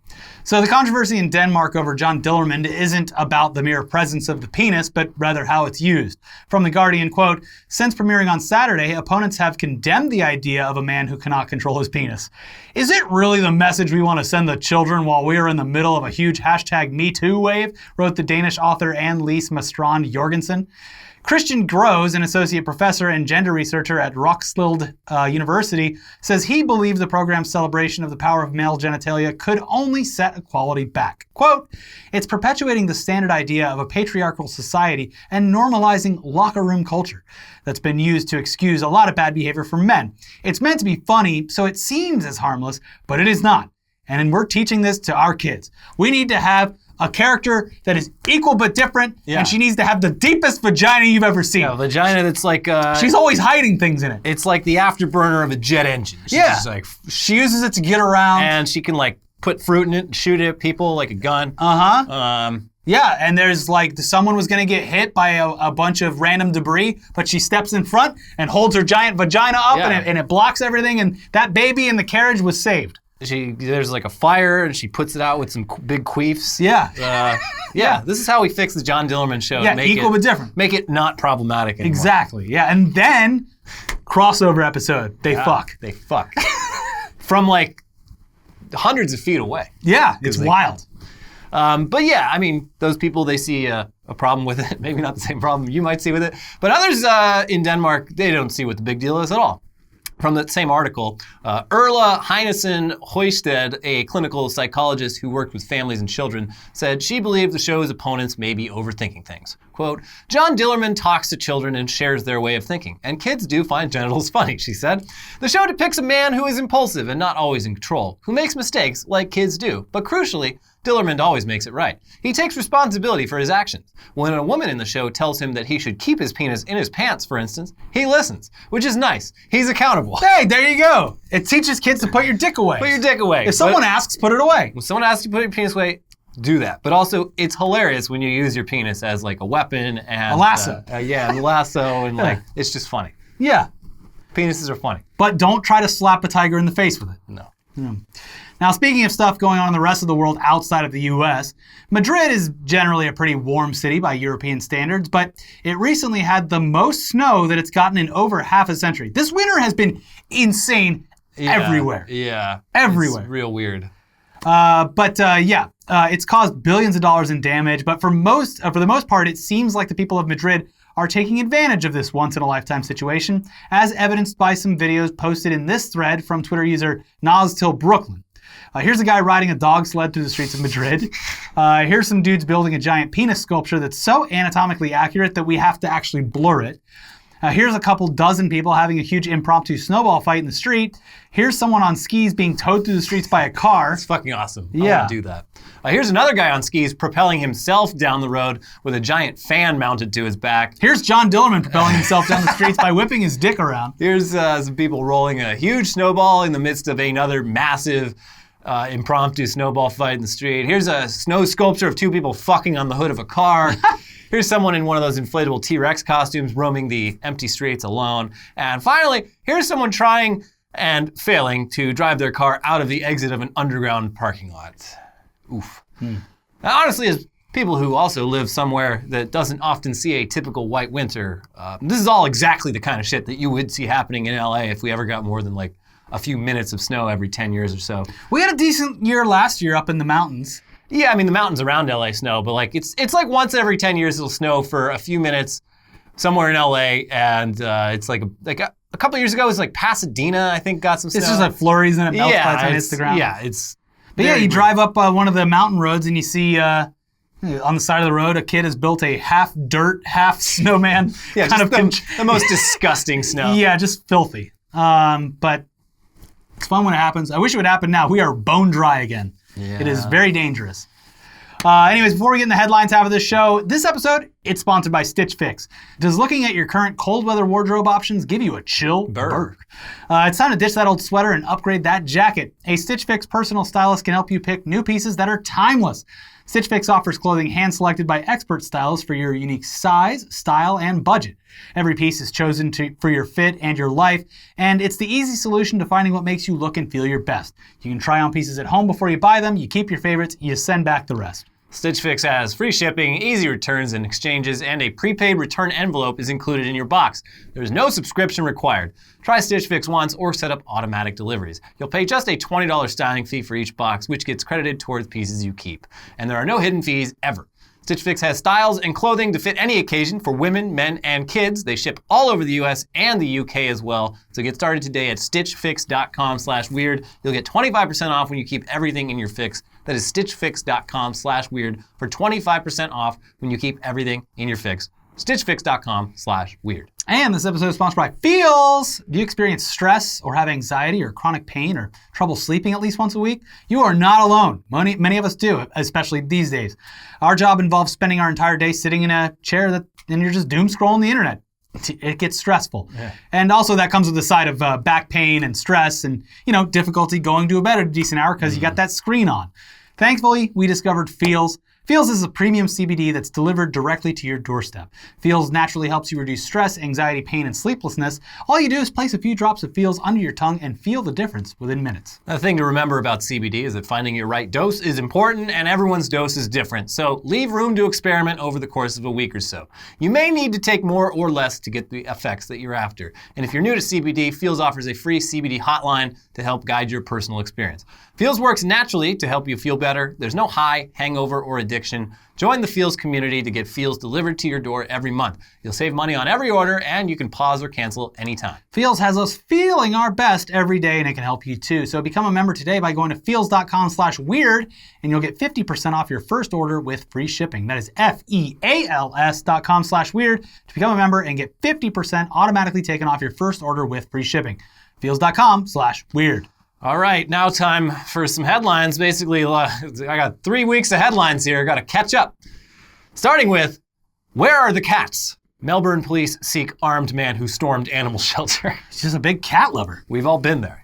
So the controversy in Denmark over John Dillermand isn't about the mere presence of the penis, but rather how it's used. From The Guardian, quote, "Since premiering on Saturday, opponents have condemned the idea of a man who cannot control his penis. Is it really the message we want to send the children while we are in the middle of a huge #MeToo wave?" wrote the Danish author Anne-Lise Mastrand Jorgensen. Christian Groes, an associate professor and gender researcher at Roskilde University, says he believed the program's celebration of the power of male genitalia could only set equality back. Quote, "It's perpetuating the standard idea of a patriarchal society and normalizing locker room culture that's been used to excuse a lot of bad behavior from men. It's meant to be funny, so it seems as harmless, but it is not. And we're teaching this to our kids. We need to have a character that is equal but different, and she needs to have the deepest vagina you've ever seen." A vagina that's like... she's always hiding things in it. It's like the afterburner of a jet engine. She's just like, she uses it to get around. and she can like put fruit in it and shoot it at people like a gun. Yeah, and there's like, someone was gonna get hit by a bunch of random debris, but she steps in front and holds her giant vagina up, and it blocks everything, and that baby in the carriage was saved. There's like a fire, and she puts it out with some big queefs. Yeah. This is how we fix the John Dillerman show. Yeah, equal but different. Make it not problematic anymore. Exactly, yeah. And then, crossover episode, they fuck. They fuck. From like hundreds of feet away. Yeah, it's wild. But yeah, I mean, those people, they see a problem with it. Maybe not the same problem you might see with it. But others in Denmark, they don't see what the big deal is at all. From that same article, Erla Heinesen Høisted, a clinical psychologist who worked with families and children, said she believed the show's opponents may be overthinking things. Quote, "John Dillerman talks to children and shares their way of thinking, and kids do find genitals funny," she said. "The show depicts a man who is impulsive and not always in control, who makes mistakes like kids do, but crucially, Dillermand always makes it right. He takes responsibility for his actions. When a woman in the show tells him that he should keep his penis in his pants, for instance, he listens, which is nice. He's accountable." Hey, there you go. It teaches kids to put your dick away. Put your dick away. If someone asks, put it away. When someone asks you to put your penis away, do that. But also, it's hilarious when you use your penis as like a weapon and... a lasso. And a lasso, and like, it's just funny. Yeah. Penises are funny. But don't try to slap a tiger in the face with it. No. Now, speaking of stuff going on in the rest of the world outside of the US, Madrid is generally a pretty warm city by European standards, but it recently had the most snow that it's gotten in over half a century. This winter has been insane everywhere. Yeah. Everywhere. It's real weird. It's caused billions of dollars in damage, but for the most part, it seems like the people of Madrid are taking advantage of this once-in-a-lifetime situation, as evidenced by some videos posted in this thread from Twitter user NazTillBrooklyn. Here's a guy riding a dog sled through the streets of Madrid. Here's some dudes building a giant penis sculpture that's so anatomically accurate that we have to actually blur it. Here's a couple dozen people having a huge impromptu snowball fight in the street. Here's someone on skis being towed through the streets by a car. It's fucking awesome. Yeah. I want to do that. Here's another guy on skis propelling himself down the road with a giant fan mounted to his back. Here's John Dillerman propelling himself down the streets by whipping his dick around. Here's some people rolling a huge snowball in the midst of another massive impromptu snowball fight in the street. Here's a snow sculpture of two people fucking on the hood of a car. Here's someone in one of those inflatable T-Rex costumes roaming the empty streets alone. And finally, here's someone trying and failing to drive their car out of the exit of an underground parking lot. Oof. Now, honestly, as people who also live somewhere that doesn't often see a typical white winter. This is all exactly the kind of shit that you would see happening in LA if we ever got more than like a few minutes of snow every 10 years or so. We had a decent year last year up in the mountains. Yeah, I mean, the mountains around LA snow, but like it's like once every 10 years it'll snow for a few minutes somewhere in LA, and it's like a couple of years ago, it was like Pasadena, I think, got some snow. It's just like flurries and it melts by the time it hits the ground. Yeah, it's... But yeah, you drive up one of the mountain roads and you see on the side of the road, a kid has built a half dirt, half snowman. Yeah, kind of the most disgusting snow. Yeah, just filthy. But it's fun when it happens. I wish it would happen now. We are bone dry again. Yeah. It is very dangerous. Anyways, before we get in the headlines half of this show, this episode, it's sponsored by Stitch Fix. Does looking at your current cold weather wardrobe options give you a chill burr? It's time to ditch that old sweater and upgrade that jacket. A Stitch Fix personal stylist can help you pick new pieces that are timeless. Stitch Fix offers clothing hand-selected by expert stylists for your unique size, style, and budget. Every piece is chosen for your fit and your life, and it's the easy solution to finding what makes you look and feel your best. You can try on pieces at home before you buy them, you keep your favorites, you send back the rest. Stitch Fix has free shipping, easy returns and exchanges, and a prepaid return envelope is included in your box. There's no subscription required. Try Stitch Fix once or set up automatic deliveries. You'll pay just a $20 styling fee for each box, which gets credited towards pieces you keep. And there are no hidden fees ever. Stitch Fix has styles and clothing to fit any occasion for women, men, and kids. They ship all over the US and the UK as well. So get started today at stitchfix.com/weird. You'll get 25% off when you keep everything in your fix. That is stitchfix.com/weird for 25% off when you keep everything in your fix. stitchfix.com/weird. And this episode is sponsored by Feels. Do you experience stress or have anxiety or chronic pain or trouble sleeping at least once a week? You are not alone. Many of us do, especially these days. Our job involves spending our entire day sitting in a chair and you're just doom scrolling the internet. It gets stressful. Yeah. And also that comes with the side of back pain and stress and, difficulty going to bed at a decent hour because you got that screen on. Thankfully, we discovered Feels. Feels is a premium CBD that's delivered directly to your doorstep. Feels naturally helps you reduce stress, anxiety, pain, and sleeplessness. All you do is place a few drops of Feels under your tongue and feel the difference within minutes. The thing to remember about CBD is that finding your right dose is important and everyone's dose is different. So leave room to experiment over the course of a week or so. You may need to take more or less to get the effects that you're after. And if you're new to CBD, Feels offers a free CBD hotline to help guide your personal experience. Feels works naturally to help you feel better. There's no high, hangover, or addiction. Join the Feels community to get Feels delivered to your door every month. You'll save money on every order, and you can pause or cancel anytime. Feels has us feeling our best every day, and it can help you too. So become a member today by going to feels.com/weird, and you'll get 50% off your first order with free shipping. That is feals.com/weird to become a member and get 50% automatically taken off your first order with free shipping. Feels.com/weird. All right, now time for some headlines. Basically, I got 3 weeks of headlines here. Got to catch up. Starting with, where are the cats? Melbourne police seek armed man who stormed animal shelter. He's just a big cat lover. We've all been there,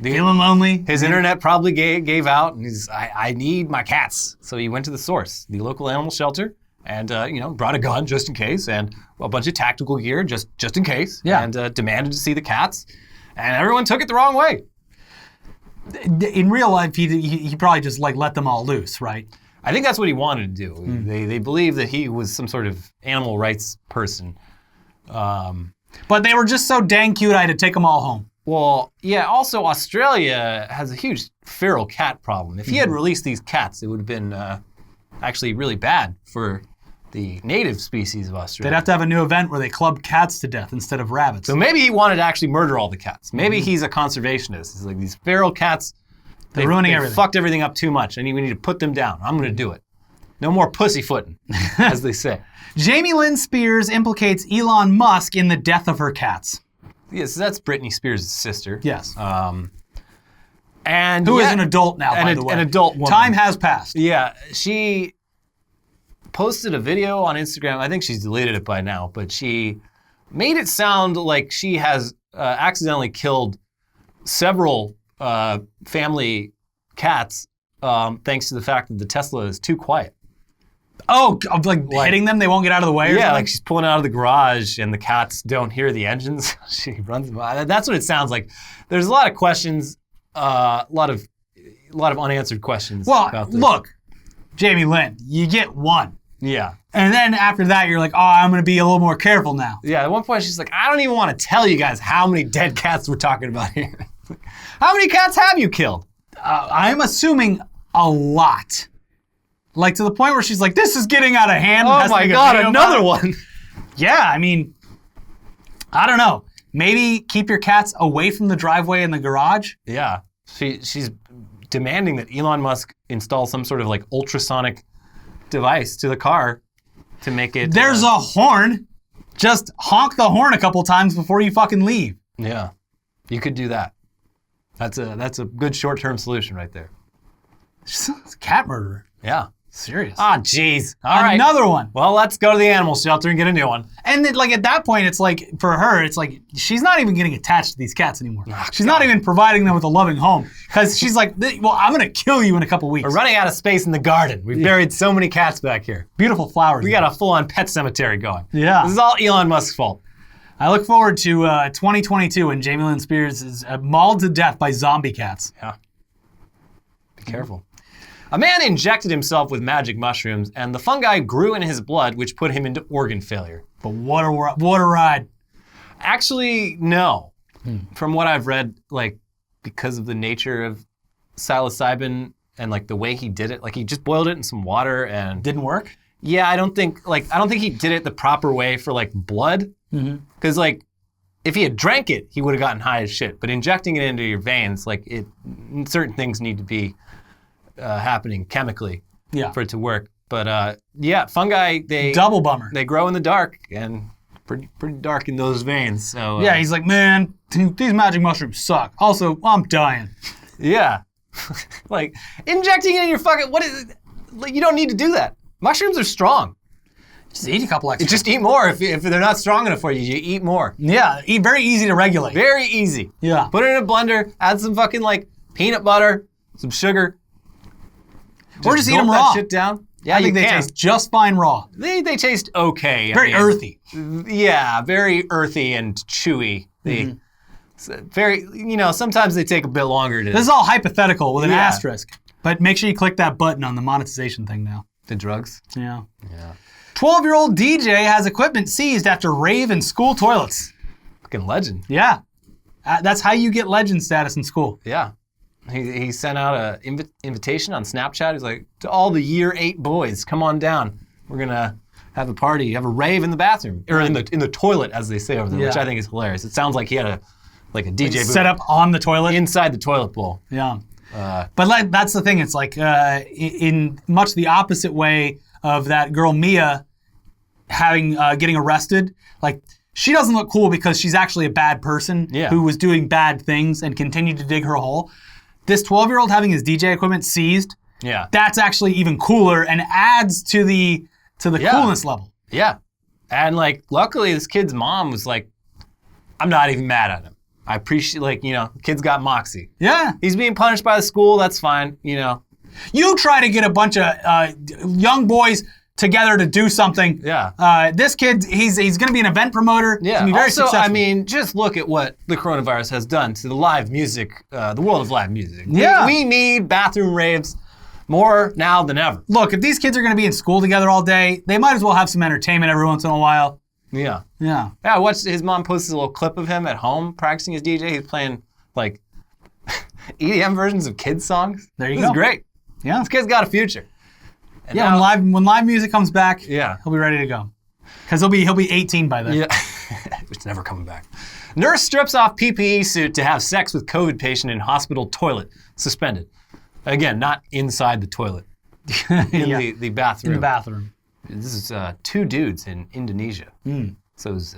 Feeling lonely. His internet probably gave out, and I need my cats. So he went to the source, the local animal shelter, and brought a gun just in case, and a bunch of tactical gear just in case, and demanded to see the cats. And everyone took it the wrong way. In real life, he probably just let them all loose, right? I think that's what he wanted to do. They believe that he was some sort of animal rights person. But they were just so dang cute, I had to take them all home. Well, yeah, also Australia has a huge feral cat problem. If he had released these cats, it would have been actually really bad for the native species of Australia. They'd have to have a new event where they club cats to death instead of rabbits. So maybe he wanted to actually murder all the cats. Maybe he's a conservationist. He's like, these feral cats, they're ruining everything. Fucked everything up too much. We need to put them down. I'm going to do it. No more pussyfooting, as they say. Jamie Lynn Spears implicates Elon Musk in the death of her cats. Yes, that's Britney Spears' sister. Yes. And who is an adult now, by the way. An adult woman. Time has passed. Yeah, she posted a video on Instagram. I think she's deleted it by now, but she made it sound like she has accidentally killed several family cats thanks to the fact that the Tesla is too quiet. Oh, like hitting them, they won't get out of the way? Or yeah, something? Like she's pulling out of the garage and the cats don't hear the engines. She runs by. That's what it sounds like. There's a lot of questions, a lot of unanswered questions. Well, about this. Look, Jamie Lynn, you get one. Yeah. And then after that, you're like, oh, I'm going to be a little more careful now. Yeah, at one point she's like, I don't even want to tell you guys how many dead cats we're talking about here. How many cats have you killed? I'm assuming a lot. Like to the point where she's like, this is getting out of hand. Oh my God, another one. Yeah, I mean, I don't know. Maybe keep your cats away from the driveway and the garage. Yeah, she's demanding that Elon Musk install some sort of like ultrasonic device to the car to make it... There's a horn. Just honk the horn a couple times before you fucking leave. Yeah, you could do that. That's a good short-term solution right there. It's a cat murderer. Yeah. Serious. Ah, jeez. All right. Another one. Well, let's go to the animal shelter and get a new one. And then, like at that point, it's like for her, it's like she's not even getting attached to these cats anymore. Oh, she's not even providing them with a loving home because she's like, well, I'm gonna kill you in a couple weeks. We're running out of space in the garden. We've buried so many cats back here. Beautiful flowers. We got a full-on pet cemetery going. Yeah. This is all Elon Musk's fault. I look forward to 2022 when Jamie Lynn Spears is mauled to death by zombie cats. Yeah. Be careful. A man injected himself with magic mushrooms, and the fungi grew in his blood, which put him into organ failure. But what a ride. Actually, no. From what I've read, like, because of the nature of psilocybin and like the way he did it, like he just boiled it in some water and... Didn't work? Yeah, I don't think he did it the proper way for like blood. Because like, if he had drank it, he would have gotten high as shit. But injecting it into your veins, like certain things need to be happening chemically for it to work. But yeah, fungi, double bummer. They grow in the dark and pretty dark in those veins. So yeah, he's like, man, these magic mushrooms suck. Also, I'm dying. Yeah, like injecting it in your fucking like, you don't need to do that. Mushrooms are strong. Just eat a couple extra. Just eat more. If they're not strong enough for you, you eat more. Yeah, very easy to regulate. Very easy. Yeah. Put it in a blender, add some fucking like peanut butter, some sugar. Or just eat them gulp raw. That shit down. Yeah, I think they taste just fine raw. They taste okay. Very earthy. Yeah, very earthy and chewy. Very, sometimes they take a bit longer to... This is all hypothetical with an asterisk. But make sure you click that button on the monetization thing now. The drugs? Yeah. Yeah. 12-year-old DJ has equipment seized after rave in school toilets. Fucking legend. Yeah. That's how you get legend status in school. Yeah. He sent out an invitation on Snapchat. He's like, to all the year 8 boys, come on down. We're going to have a party, have a rave in the bathroom. Or in the toilet, as they say over there, which I think is hilarious. It sounds like he had a DJ booth set up on the toilet? Inside the toilet bowl. Yeah. But that's the thing. It's like in much the opposite way of that girl Miya getting arrested. Like she doesn't look cool because she's actually a bad person who was doing bad things and continued to dig her hole. This 12-year-old having his DJ equipment seized. Yeah. That's actually even cooler and adds to the coolness level. Yeah. And like luckily this kid's mom was like, I'm not even mad at him. I appreciate, the kid's got moxie. Yeah. He's being punished by the school, that's fine, You try to get a bunch of young boys together to do something. Yeah. This kid, he's going to be an event promoter. Yeah. He's going to be very also, successful. I mean, just look at what the coronavirus has done to the live music, the world of live music. Yeah. We need bathroom raves more now than ever. Look, if these kids are going to be in school together all day, they might as well have some entertainment every once in a while. Yeah. Yeah. Yeah, I watched his mom posted a little clip of him at home practicing his DJ. He's playing like EDM versions of kids songs. There you go. This is great. Yeah. This kid's got a future. And when live music comes back, he'll be ready to go. Because he'll be 18 by then. Yeah. It's never coming back. Nurse strips off PPE suit to have sex with COVID patient in hospital toilet. Suspended. Again, not inside the toilet. In the bathroom. In the bathroom. This is 2 dudes in Indonesia. So it was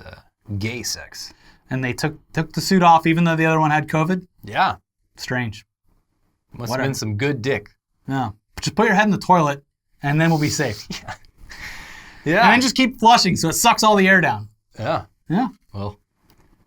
gay sex. And they took the suit off even though the other one had COVID? Yeah. Strange. Must have been some good dick. Yeah. Just put your head in the toilet and then we'll be safe. Yeah. And then just keep flushing so it sucks all the air down. Yeah. Yeah. Well,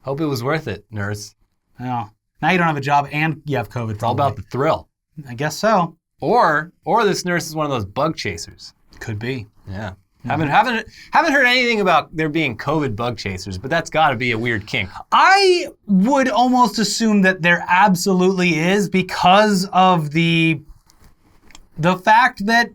hope it was worth it, nurse. Yeah. Now you don't have a job and you have COVID. It's all about the thrill. I guess so. Or this nurse is one of those bug chasers. Could be. Yeah. Haven't heard anything about there being COVID bug chasers, but that's got to be a weird kink. I would almost assume that there absolutely is because of the fact that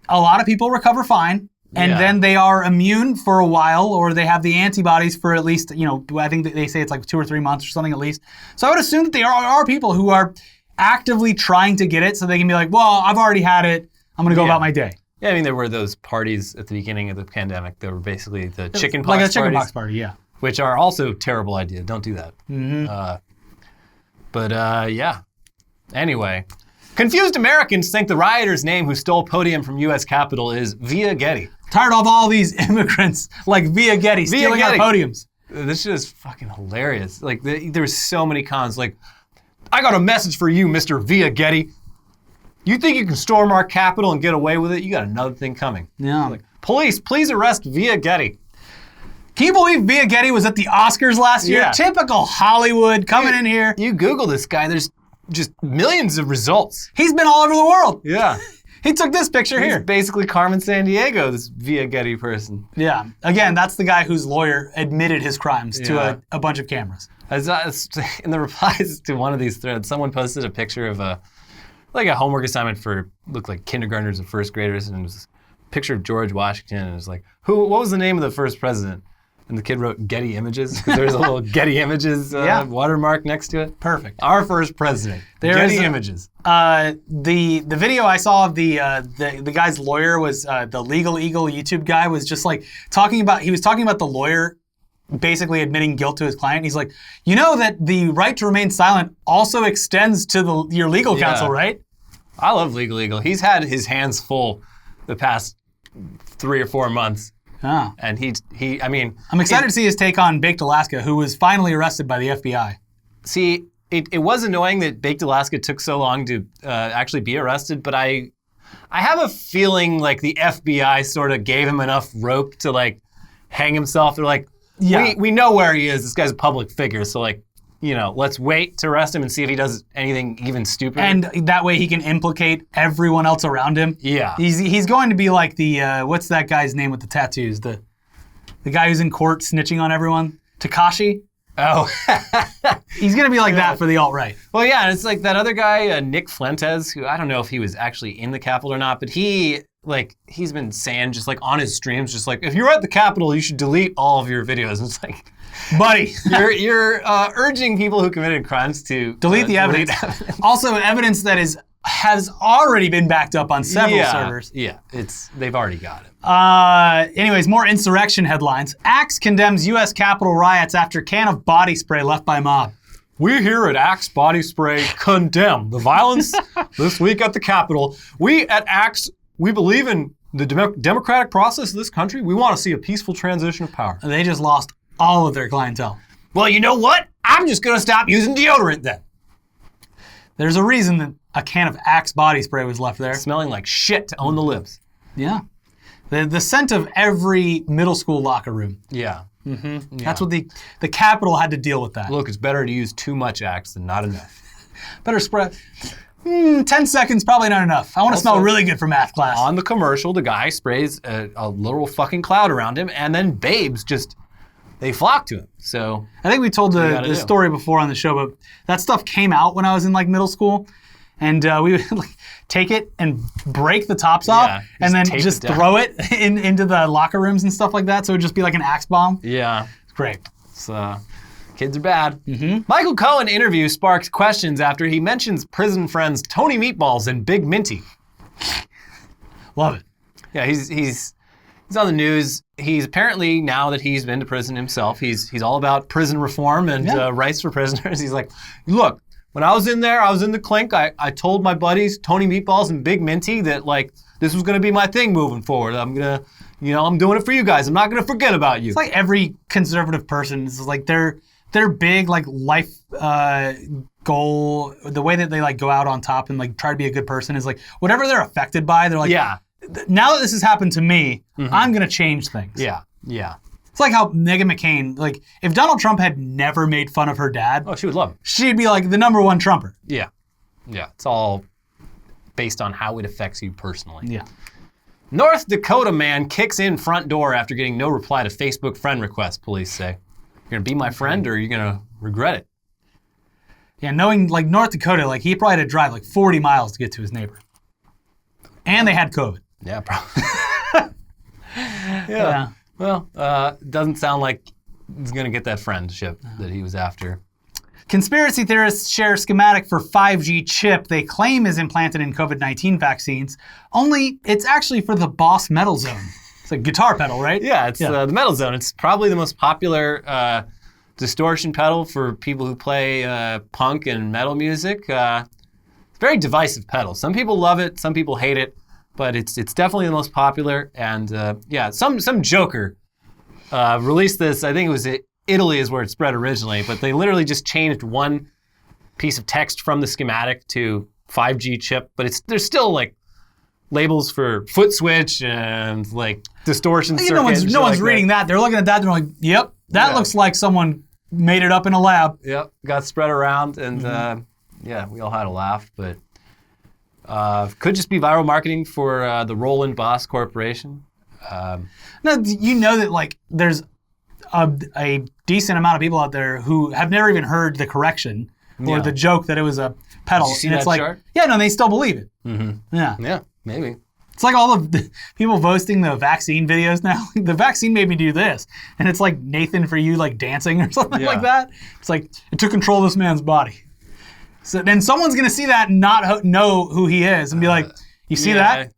a lot of people recover fine. And then they are immune for a while, or they have the antibodies for at least, I think they say it's like 2 or 3 months or something at least. So I would assume that there are people who are actively trying to get it so they can be like, well, I've already had it. I'm going to go about my day. Yeah, I mean, there were those parties at the beginning of the pandemic that were basically the chickenpox parties. Like a chickenpox party, yeah. Which are also a terrible idea. Don't do that. Yeah. Anyway. Confused Americans think the rioter's name who stole podium from U.S. Capitol is Via Getty. Tired of all these immigrants like Via Getty stealing our podiums. This shit is fucking hilarious. Like, there's so many cons. Like, I got a message for you, Mr. Via Getty. You think you can storm our Capitol and get away with it? You got another thing coming. Yeah. Like, police, please arrest Via Getty. Can you believe Via Getty was at the Oscars last year? Yeah. Typical Hollywood coming in here. You Google this guy, there's just millions of results. He's been all over the world. Yeah. He took this picture He's here. basically Carmen Sandiego, this Via Getty person. Yeah. Again, that's the guy whose lawyer admitted his crimes to a bunch of cameras. In the replies to one of these threads, someone posted a picture of a homework assignment for, looked like kindergartners and first graders, and it was a picture of George Washington, and it was like, what was the name of the first president? And the kid wrote Getty Images, because there's a little Getty Images watermark next to it. Perfect. Our first president. Getty Images. The video I saw of the guy's lawyer was the Legal Eagle YouTube guy was just like talking about the lawyer basically admitting guilt to his client. He's like, you know that the right to remain silent also extends to your legal counsel, right? I love Legal Eagle. He's had his hands full the past 3 or 4 months. Oh. And I'm excited to see his take on Baked Alaska, who was finally arrested by the FBI. See, it was annoying that Baked Alaska took so long to actually be arrested, but I have a feeling like the FBI sort of gave him enough rope to like hang himself. They're like, we know where he is. This guy's a public figure, so like, let's wait to arrest him and see if he does anything even stupider. And that way he can implicate everyone else around him. Yeah. He's going to be like the, what's that guy's name with the tattoos? The guy who's in court snitching on everyone? Takashi? Oh. He's going to be like that for the alt-right. Well, yeah, and it's like that other guy, Nick Fuentes, who I don't know if he was actually in the Capitol or not, but he's been saying just like on his streams, just like, if you're at the Capitol, you should delete all of your videos. And it's like, buddy, you're urging people who committed crimes to delete the evidence. Also, evidence that has already been backed up on several servers. Yeah, they've already got it. Anyways, more insurrection headlines. Axe condemns U.S. Capitol riots after can of body spray left by mob. We here at Axe Body Spray condemn the violence this week at the Capitol. We at Axe, we believe in the democratic process of this country. We want to see a peaceful transition of power. They just lost all of their clientele. Well, you know what? I'm just going to stop using deodorant then. There's a reason that a can of Axe body spray was left there. Smelling like shit to own the libs. Yeah. The scent of every middle school locker room. Yeah. Mm-hmm. Yeah. That's what the Capitol had to deal with that. Look, it's better to use too much Axe than not enough. Better spread. 10 seconds, probably not enough. I want to smell really good for math class. On the commercial, the guy sprays a literal fucking cloud around him, and then babes they flock to him. So I think we told the story before on the show, but that stuff came out when I was in like middle school, and we would like take it and break the tops off, and then just throw it into the locker rooms and stuff like that. So it would just be like an Axe bomb. Yeah, it's great. Kids are bad. Mm-hmm. Michael Cohen interview sparks questions after he mentions prison friends Tony Meatballs and Big Minty. Love it. Yeah, he's on the news. He's apparently, now that he's been to prison himself, he's all about prison reform and rights for prisoners. He's like, look, when I was in there, I was in the clink. I told my buddies Tony Meatballs and Big Minty that like this was going to be my thing moving forward. I'm gonna, I'm doing it for you guys. I'm not gonna forget about you. It's like every conservative person is like their big like life goal, the way that they like go out on top and like try to be a good person is like whatever they're affected by, they're like, now that this has happened to me, I'm going to change things. Yeah. It's like how Meghan McCain, like if Donald Trump had never made fun of her dad, she would love him. She'd be like the #1 Trumper. Yeah. It's all based on how it affects you personally. Yeah. North Dakota man kicks in front door after getting no reply to Facebook friend request, police say. You're going to be my friend or are you going to regret it? Yeah, knowing like North Dakota, like he probably had to drive like 40 miles to get to his neighbor. And they had COVID. Yeah, probably. yeah. Well, doesn't sound like he's going to get that friendship that he was after. Conspiracy theorists share schematic for 5G chip they claim is implanted in COVID-19 vaccines, only it's actually for the Boss Metal Zone. It's a guitar pedal, right? Yeah, it's the Metal Zone. It's probably the most popular distortion pedal for people who play punk and metal music. It's a very divisive pedal. Some people love it, some people hate it, but it's definitely the most popular. And some joker released this. I think it was Italy is where it spread originally, but they literally just changed one piece of text from the schematic to 5G chip. But there's still like labels for foot switch and like distortion circuit. No one's reading that. They're looking at that. They're like, "Yep, that looks like someone made it up in a lab." Yep, got spread around, and we all had a laugh. But could just be viral marketing for the Roland Boss Corporation. No, you know that like there's a decent amount of people out there who have never even heard the correction or the joke that it was a pedal. Did you see and that it's like, chart? yeah, no, they still believe it. Mm-hmm. Yeah. Yeah, maybe. It's like all the people posting the vaccine videos now. The vaccine made me do this. And it's like Nathan for you like dancing or something like that. It's like, it took control of this man's body. So then someone's going to see that and not know who he is and be like, you see that?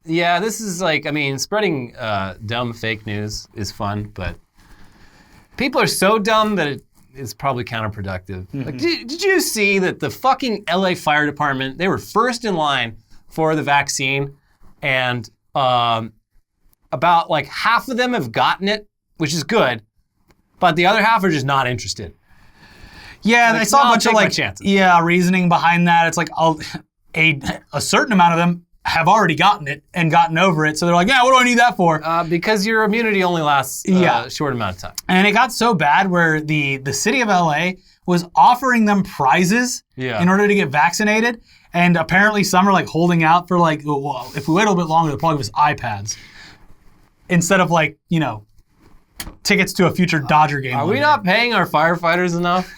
Yeah, this is like, I mean, spreading dumb fake news is fun, but people are so dumb that it is probably counterproductive. Mm-hmm. Like, did you see that the fucking LA Fire Department, they were first in line for the vaccine, and about like half of them have gotten it, which is good, but the other half are just not interested. Yeah, Like, I saw a bunch of like, chances. reasoning behind that. It's like a certain amount of them have already gotten it and gotten over it. So they're like, yeah, what do I need that for? Because your immunity only lasts a short amount of time. And it got so bad where the city of LA was offering them prizes in order to get vaccinated. And apparently some are like holding out for like, well, if we wait a little bit longer, they'll probably give us iPads. Instead of like, tickets to a future Dodger game. Are we not paying our firefighters enough?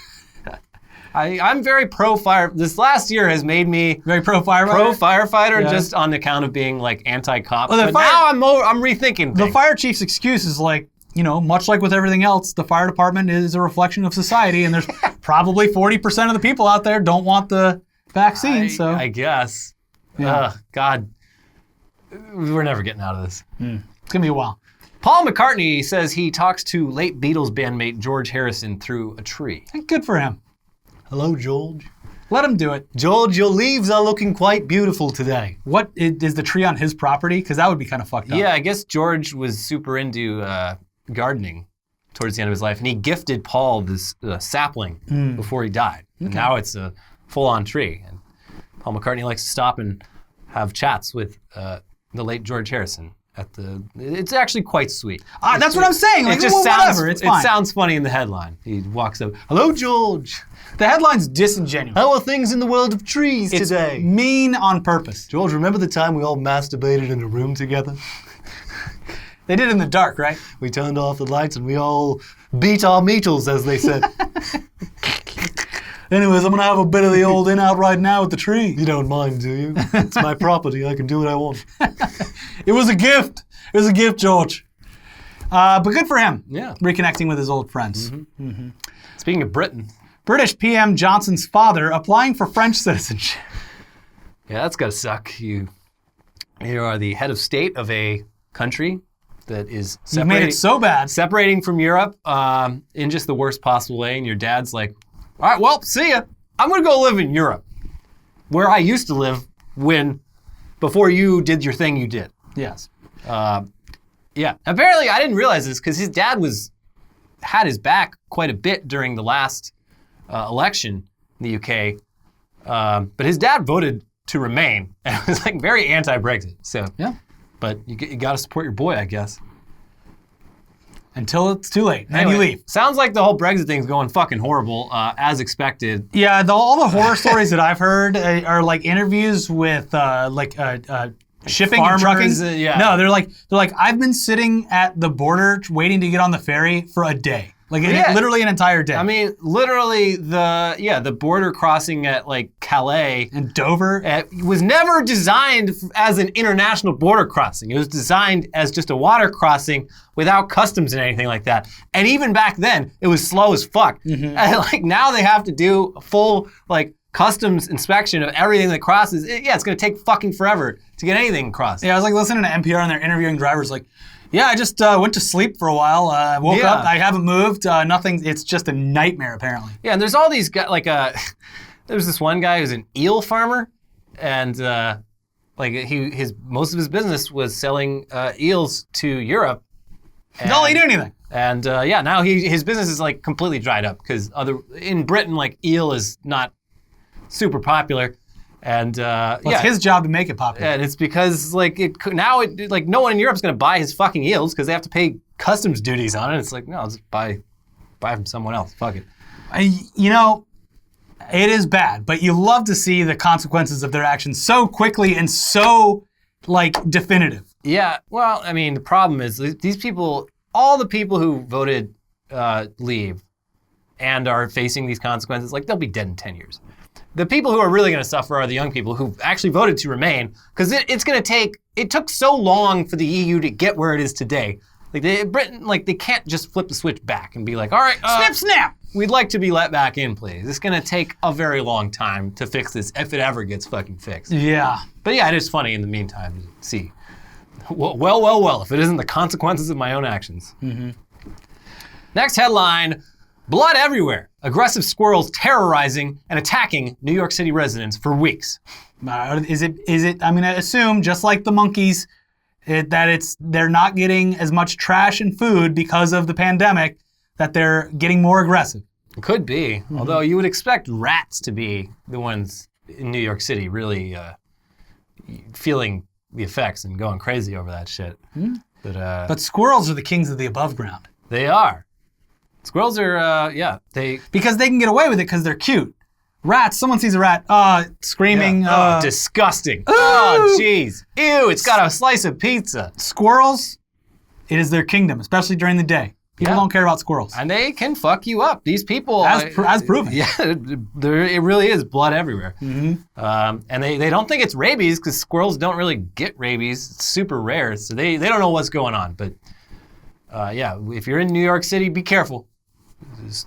I'm very pro-fire. This last year has made me very pro-firefighter? Pro-firefighter just on account of being like anti-cop. Well, but now I'm rethinking things. The fire chief's excuse is like, much like with everything else, the fire department is a reflection of society, and there's probably 40% of the people out there don't want the vaccine. I guess. Yeah. God, we're never getting out of this. It's gonna be a while. Paul McCartney says he talks to late Beatles bandmate George Harrison through a tree. Good for him. Hello, George. Let him do it. George, your leaves are looking quite beautiful today. What is the tree on his property? Because that would be kind of fucked up. Yeah, I guess George was super into gardening towards the end of his life, and he gifted Paul this sapling before he died. Okay. And now it's a full-on tree. And Paul McCartney likes to stop and have chats with the late George Harrison. It's actually quite sweet. That's what I'm saying. Like, it just whatever. It's fine. It sounds funny in the headline. He walks up, hello, George. The headline's disingenuous. How are things in the world of trees today? It's mean on purpose. George, remember the time we all masturbated in a room together? They did it in the dark, right? We turned off the lights and we all beat our meatles, as they said. Anyways, I'm going to have a bit of the old in-out right now with the tree. You don't mind, do you? It's my property. I can do what I want. It was a gift. It was a gift, George. But good for him. Yeah. Reconnecting with his old friends. Mm-hmm. Mm-hmm. Speaking of Britain. British PM Johnson's father applying for French citizenship. Yeah, that's got to suck. You are the head of state of a country that is You made it so bad. Separating from Europe in just the worst possible way. And your dad's like, all right, well, see ya. I'm going to go live in Europe, where I used to live before you did your thing you did. Yes. Yeah. Apparently, I didn't realize this because his dad had his back quite a bit during the last election in the UK. But his dad voted to remain, and it was like very anti-Brexit. So yeah. But you got to support your boy, I guess. Until it's too late. Then you leave. Sounds like the whole Brexit thing's going fucking horrible, as expected. Yeah, all the horror stories that I've heard are like interviews with shipping Farmers, and trucking. yeah. No, they're like, I've been sitting at the border waiting to get on the ferry for a day. Like Yeah. literally an entire day. I mean, literally the border crossing at like Calais and Dover. was never designed as an international border crossing. It was designed as just a water crossing without customs and anything like that. And even back then, it was slow as fuck. And like now they have to do a full like customs inspection of everything that crosses. It's gonna take fucking forever to get anything across. Yeah, I was like listening to NPR and they're interviewing drivers like, yeah, I just went to sleep for a while. Woke up, I haven't moved, nothing. It's just a nightmare apparently. Yeah, and there's all these guys, like there's this one guy who's an eel farmer, and like most of his business was selling eels to Europe. No, he did anything. And now his business is like completely dried up because in Britain like eel is not super popular, and It's his job to make it popular. and it's because like no one in Europe's gonna buy his fucking eels because they have to pay customs duties on it. It's like no, I'll just buy from someone else. Fuck it. It is bad, but you love to see the consequences of their actions so quickly and so like definitive. Yeah, well, I mean, the problem is these people, all the people who voted leave and are facing these consequences, like they'll be dead in 10 years. The people who are really going to suffer are the young people who actually voted to remain, because it's going to take, it took so long for the EU to get where it is today. Like Britain, like they can't just flip the switch back and be like, all right, Snip, snap. we'd like to be let back in, please. It's going to take a very long time to fix this, if it ever gets fucking fixed. Yeah. But yeah, it is funny in the meantime to see. Well, if it isn't the consequences of my own actions. Next headline, blood everywhere. Aggressive squirrels terrorizing and attacking New York City residents for weeks. Is it, I mean, I assume just like the monkeys, they're not getting as much trash and food because of the pandemic, that they're getting more aggressive. It could be, although you would expect rats to be the ones in New York City really feeling the effects and going crazy over that shit. But squirrels are the kings of the above ground. they are. Squirrels are, Because they can get away with it because they're cute. Rats, someone sees a rat, screaming. disgusting. Oh, jeez. Ew, it's got a slice of pizza. Squirrels, it is their kingdom, especially during the day. People Yeah. don't care about squirrels. And they can fuck you up. These people. As proven. Yeah, it really is blood everywhere. And they don't think it's rabies because squirrels don't really get rabies. It's super rare, so they don't know what's going on. But if you're in New York City, be careful.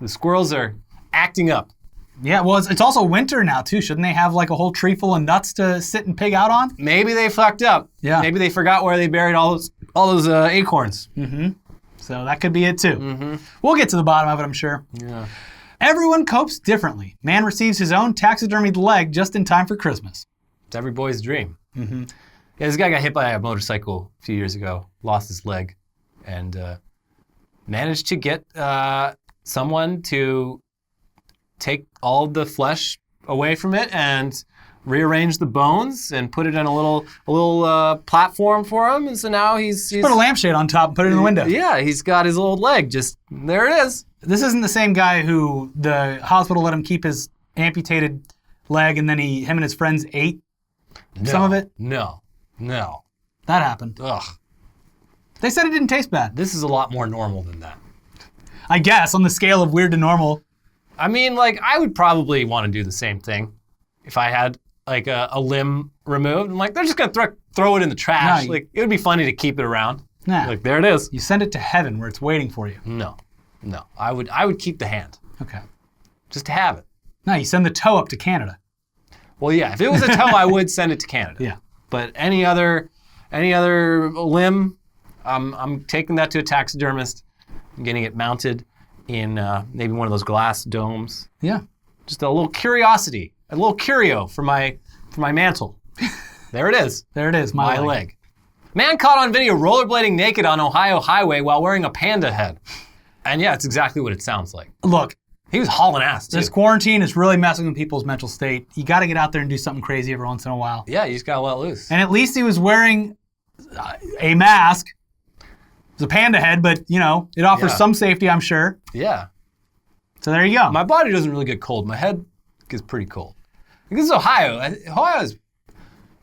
The squirrels are acting up. Yeah, well, it's also winter now, too. Shouldn't they have like a whole tree full of nuts to sit and pig out on? Maybe they fucked up. Yeah. Maybe they forgot where they buried all those acorns. So that could be it, too. We'll get to the bottom of it, I'm sure. Yeah. Everyone copes differently. Man receives his own taxidermied leg just in time for Christmas. It's every boy's dream. Yeah, this guy got hit by a motorcycle a few years ago, lost his leg, and managed to get someone to take all the flesh away from it and rearrange the bones and put it in a little platform for him. And so now he's Put a lampshade on top and put it in the window. Yeah, he's got his old leg. Just there it is. This isn't the same guy who the hospital let him keep his amputated leg and then him and his friends ate some of it? No. That happened. Ugh. They said it didn't taste bad. This is a lot more normal than that. I guess, on the scale of weird to normal. I mean, like, I would probably want to do the same thing if I had, like, a limb removed. I'm like, they're just going to throw it in the trash. No, like, it would be funny to keep it around. Nah. Like, there it is. You send it to heaven where it's waiting for you. No. I would keep the hand. Okay. Just to have it. No, you send the toe up to Canada. Well, yeah, if it was a toe, I would send it to Canada. Yeah. But any other limb, I'm taking that to a taxidermist. I'm getting it mounted in maybe one of those glass domes. Yeah. Just a little curiosity, a little curio for my mantle. There it is. There it is, My leg. Man caught on video rollerblading naked on Ohio highway while wearing a panda head. And yeah, it's exactly what it sounds like. Look, He was hauling ass too. this quarantine is really messing with people's mental state. You got to get out there and do something crazy every once in a while. Yeah, you just got to let loose. And at least he was wearing a mask. It's a panda head, but, you know, it offers Yeah. some safety, I'm sure. Yeah. So there you go. My body doesn't really get cold. My head gets pretty cold. This is Ohio. Ohio is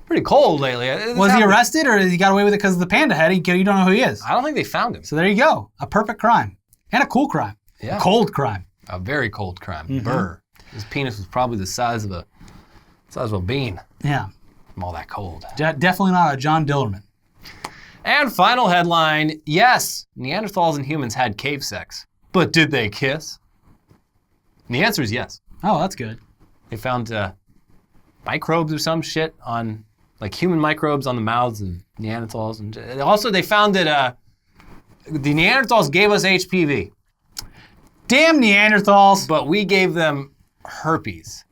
pretty cold lately. Was he arrested or he got away with it because of the panda head? You don't know who he is. I don't think they found him. So there you go. A perfect crime. And a cool crime. Yeah. Cold crime. A very cold crime. Burr. His penis was probably the size of a bean. Yeah. From all that cold. Definitely not a John Dillerman. And final headline, yes, Neanderthals and humans had cave sex. But did they kiss? And the answer is yes. Oh, that's good. They found microbes or some shit on, like human microbes on the mouths of Neanderthals. And also they found that the Neanderthals gave us HPV. Damn Neanderthals. But we gave them herpes.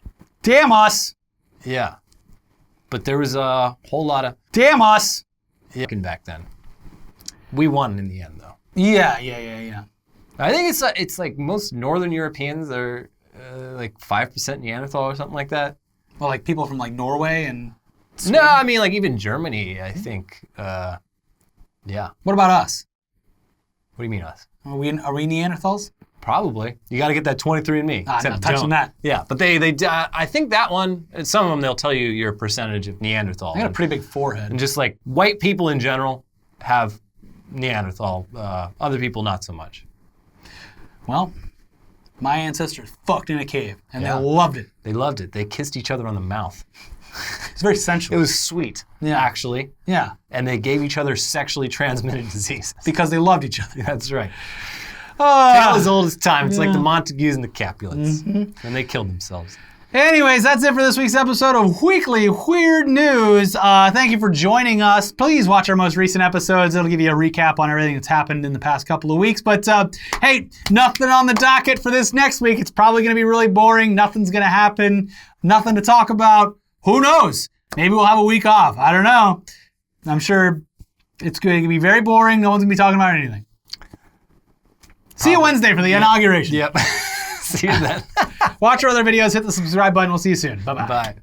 Damn us. Yeah. But there was a whole lot of Damn us. back then. We won in the end, though. Yeah. I think it's like most Northern Europeans are like 5% Neanderthal or something like that. Well, like people from like Norway and No, I mean like even Germany, I think. Yeah. What about us? What do you mean us? Are we Neanderthals? Probably. You got to get that 23andMe. I'm not touching that. Yeah, but they I think that one, some of them they'll tell you your percentage of Neanderthal. I got a pretty big forehead. And just like white people in general have Neanderthal. Other people not so much. Well, my ancestors fucked in a cave, and Yeah. they loved it. They loved it. They kissed each other on the mouth. It's very sensual. It was sweet, actually. Yeah, And they gave each other sexually transmitted diseases. because they loved each other. That's right. Tale as old as time. It's like Yeah. the Montagues and the Capulets. And they killed themselves. Anyways, that's it for this week's episode of Weekly Weird News. Thank you for joining us. Please watch our most recent episodes. It'll give you a recap on everything that's happened in the past couple of weeks. But hey, nothing on the docket for this next week. It's probably going to be really boring. Nothing's going to happen. Nothing to talk about. Who knows? Maybe we'll have a week off. I don't know. I'm sure it's going to be very boring. No one's going to be talking about anything. See you Wednesday for the inauguration. Yep. See you then. Watch our other videos. Hit the subscribe button. We'll see you soon. Bye-bye. Bye.